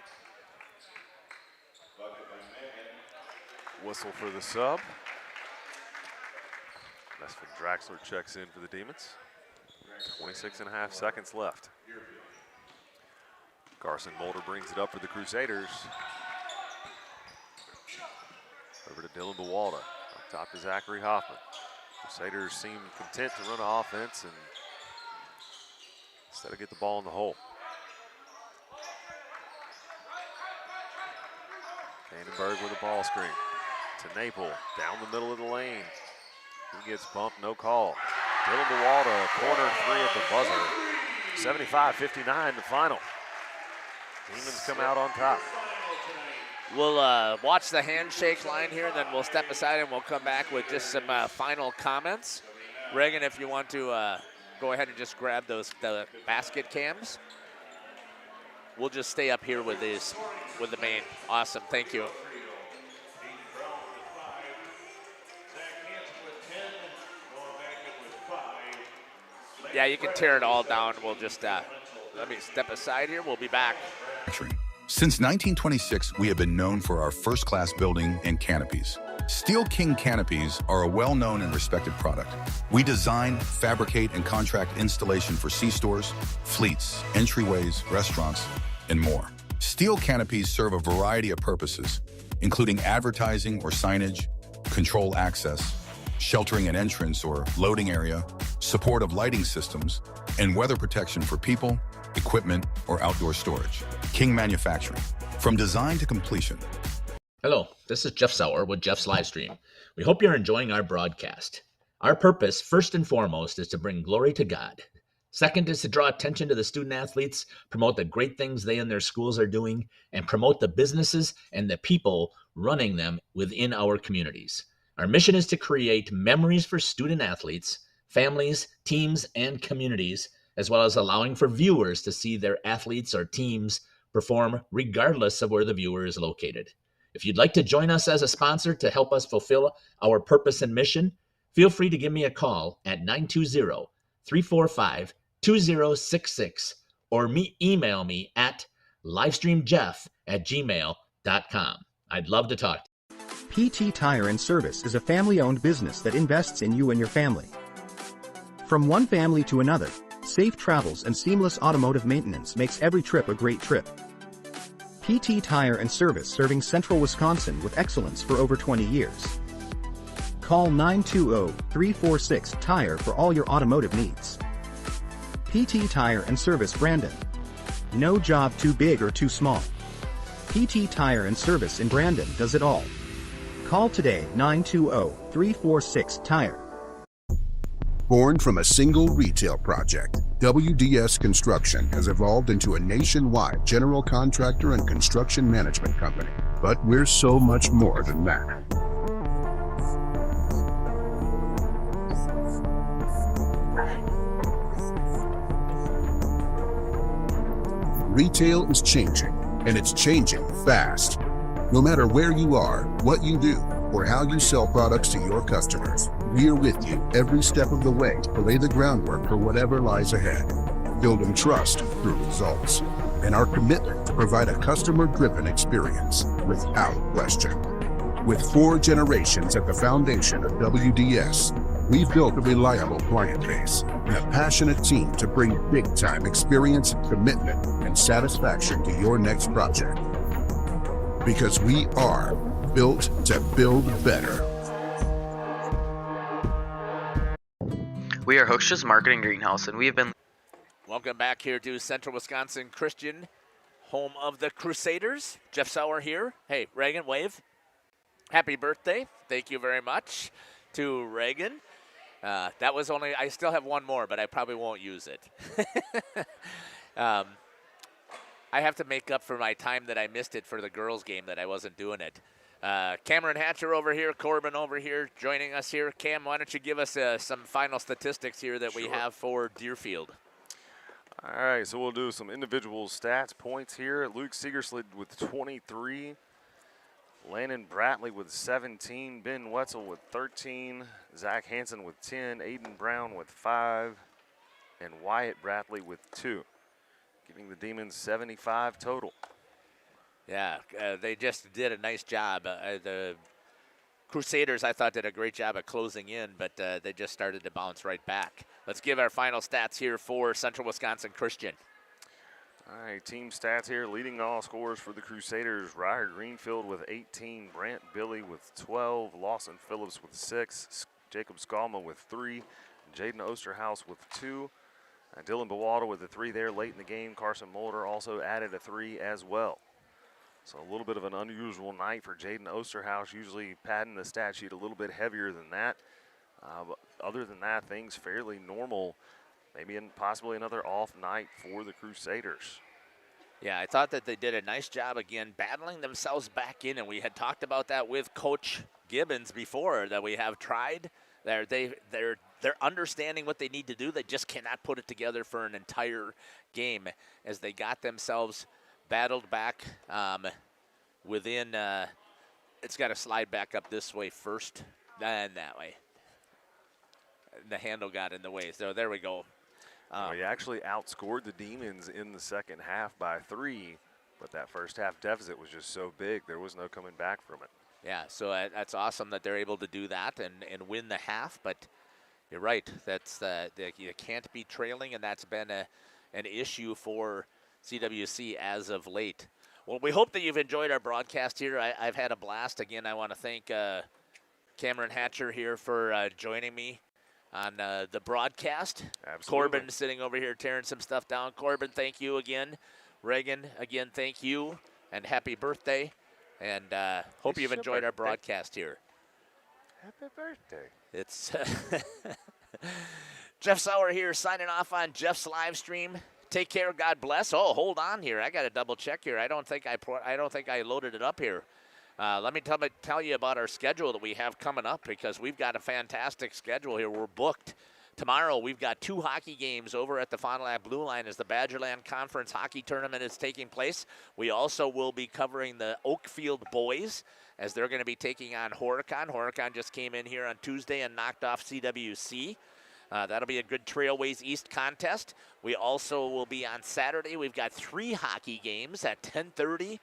Whistle for the sub. Mesfin Draxler checks in for the Demons. 26.5 seconds left. Carson Mulder brings it up for the Crusaders. Over to Dylan Bawalda. Up top to Zachary Hoffman. Crusaders seem content to run an offense and instead of get the ball in the hole. Vandenberg with a ball screen. To Naple, down the middle of the lane. He gets bumped, no call. Dylan Bawalda, corner three at the buzzer. 75-59 the final. Demons come out on top. We'll watch the handshake line here, and then we'll step aside and we'll come back with just some final comments. Reagan, if you want to go ahead and just grab the basket cams. We'll just stay up here with these, with the main. Awesome, thank you. Yeah, you can tear it all down. We'll just, let me step aside here. We'll be back. Since 1926, we have been known for our first-class building and canopies. Steel King canopies are a well-known and respected product. We design, fabricate, and contract installation for C-stores, fleets, entryways, restaurants, and more. Steel canopies serve a variety of purposes, including advertising or signage, control access, sheltering an entrance or loading area, support of lighting systems, and weather protection for people, equipment, or outdoor storage. King Manufacturing. From design to completion, Hello, this is Jeff Sauer with Jeff's Livestream. We hope you're enjoying our broadcast. Our purpose, first and foremost, is to bring glory to God. Second is to draw attention to the student athletes, promote the great things they and their schools are doing, and promote the businesses and the people running them within our communities. Our mission is to create memories for student athletes, families, teams, and communities, as well as allowing for viewers to see their athletes or teams perform regardless of where the viewer is located. If you'd like to join us as a sponsor to help us fulfill our purpose and mission, feel free to give me a call at 920-345-2066 or email me at livestreamjeff@gmail.com. I'd love to talk to you. PT Tire and Service is a family-owned business that invests in you and your family. From one family to another, safe travels and seamless automotive maintenance makes every trip a great trip. PT Tire and Service, serving Central Wisconsin with excellence for over 20 years. Call 920-346-TIRE for all your automotive needs. PT Tire and Service, Brandon. No job too big or too small. PT Tire and Service in Brandon does it all. Call today 920-346-TIRE. Born from a single retail project, WDS Construction has evolved into a nationwide general contractor and construction management company. But we're so much more than that. Retail is changing, and it's changing fast. No matter where you are, what you do, or how you sell products to your customers, we're with you every step of the way to lay the groundwork for whatever lies ahead. Building trust through results, and our commitment to provide a customer-driven experience without question. With 4 generations at the foundation of WDS, we've built a reliable client base and a passionate team to bring big-time experience, commitment, and satisfaction to your next project. Because we are built to build better. We are Hooksha's Marketing Greenhouse, and we have been... Welcome back here to Central Wisconsin Christian, home of the Crusaders. Jeff Sauer here. Hey, Reagan, wave. Happy birthday. Thank you very much to Reagan. That was only, I still have one more, but I probably won't use it. I have to make up for my time that I missed it for the girls' game that I wasn't doing it. Cameron Hatcher over here, Corbin over here, joining us here. Cam, why don't you give us some final statistics here that we have for Deerfield? All right, so we'll do some individual stats points here. Luke Segerslid with 23. Landon Bratley with 17. Ben Wetzel with 13. Zach Hansen with 10. Aiden Brown with 5. And Wyatt Bratley with 2. Giving the Demons 75 total. Yeah, they just did a nice job. The Crusaders, I thought, did a great job of closing in, but they just started to bounce right back. Let's give our final stats here for Central Wisconsin Christian. All right, team stats here. Leading all scorers for the Crusaders, Ryer Greenfield with 18, Brant Billy with 12, Lawson Phillips with 6, Jacob Skalma with 3, Jaden Osterhaus with 2, Dylan Bawalda with a 3 there late in the game. Carson Mulder also added a 3 as well. So a little bit of an unusual night for Jaden Osterhaus, usually padding the stat sheet a little bit heavier than that. But other than that, things fairly normal. Maybe possibly another off night for the Crusaders. Yeah, I thought that they did a nice job again battling themselves back in, and we had talked about that with Coach Gibbons before, that we have tried. They're understanding what they need to do. They just cannot put it together for an entire game as they got themselves battled back within. It's got to slide back up this way first, and that way. The handle got in the way, so there we go. We actually outscored the Demons in the second half by 3, but that first half deficit was just so big, there was no coming back from it. Yeah, so that's awesome that they're able to do that and win the half, but you're right. That's you can't be trailing, and that's been an issue for CWC as of late. Well, we hope that you've enjoyed our broadcast here. I've had a blast. Again, I want to thank Cameron Hatcher here for joining me on the broadcast. Absolutely. Corbin sitting over here tearing some stuff down. Corbin, thank you again. Reagan, again, thank you, and happy birthday. And hope you've It's your enjoyed our birthday. broadcast here. Happy birthday. It's Jeff Sauer here signing off on Jeff's live stream. Take care. God bless. Oh, hold on here. I got to double check here. I don't think I loaded it up here. Let me tell you about our schedule that we have coming up, because we've got a fantastic schedule here. We're booked. Tomorrow, we've got 2 hockey games over at the Fond du Lac Blue Line as the Badgerland Conference Hockey Tournament is taking place. We also will be covering the Oakfield boys as they're going to be taking on Horicon. Horicon just came in here on Tuesday and knocked off CWC. That'll be a good Trailways East contest. We also will be on Saturday. We've got 3 hockey games at 10:30,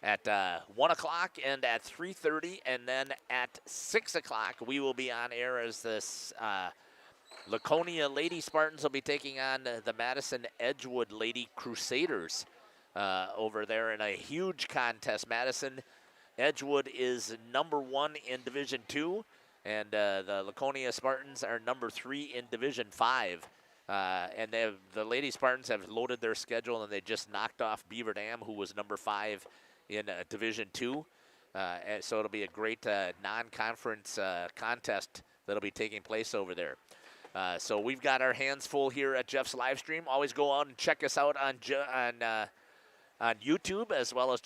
at 1 o'clock, and at 3:30. And then at 6 o'clock, we will be on air as this Laconia Lady Spartans will be taking on the Madison Edgewood Lady Crusaders over there in a huge contest. Madison Edgewood is number 1 in Division 2, and the Laconia Spartans are number 3 in Division 5. And the Lady Spartans have loaded their schedule, and they just knocked off Beaver Dam, who was number 5 in Division 2. And so it'll be a great non-conference contest that'll be taking place over there. So we've got our hands full here at Jeff's live stream. Always go out and check us out on YouTube, as well as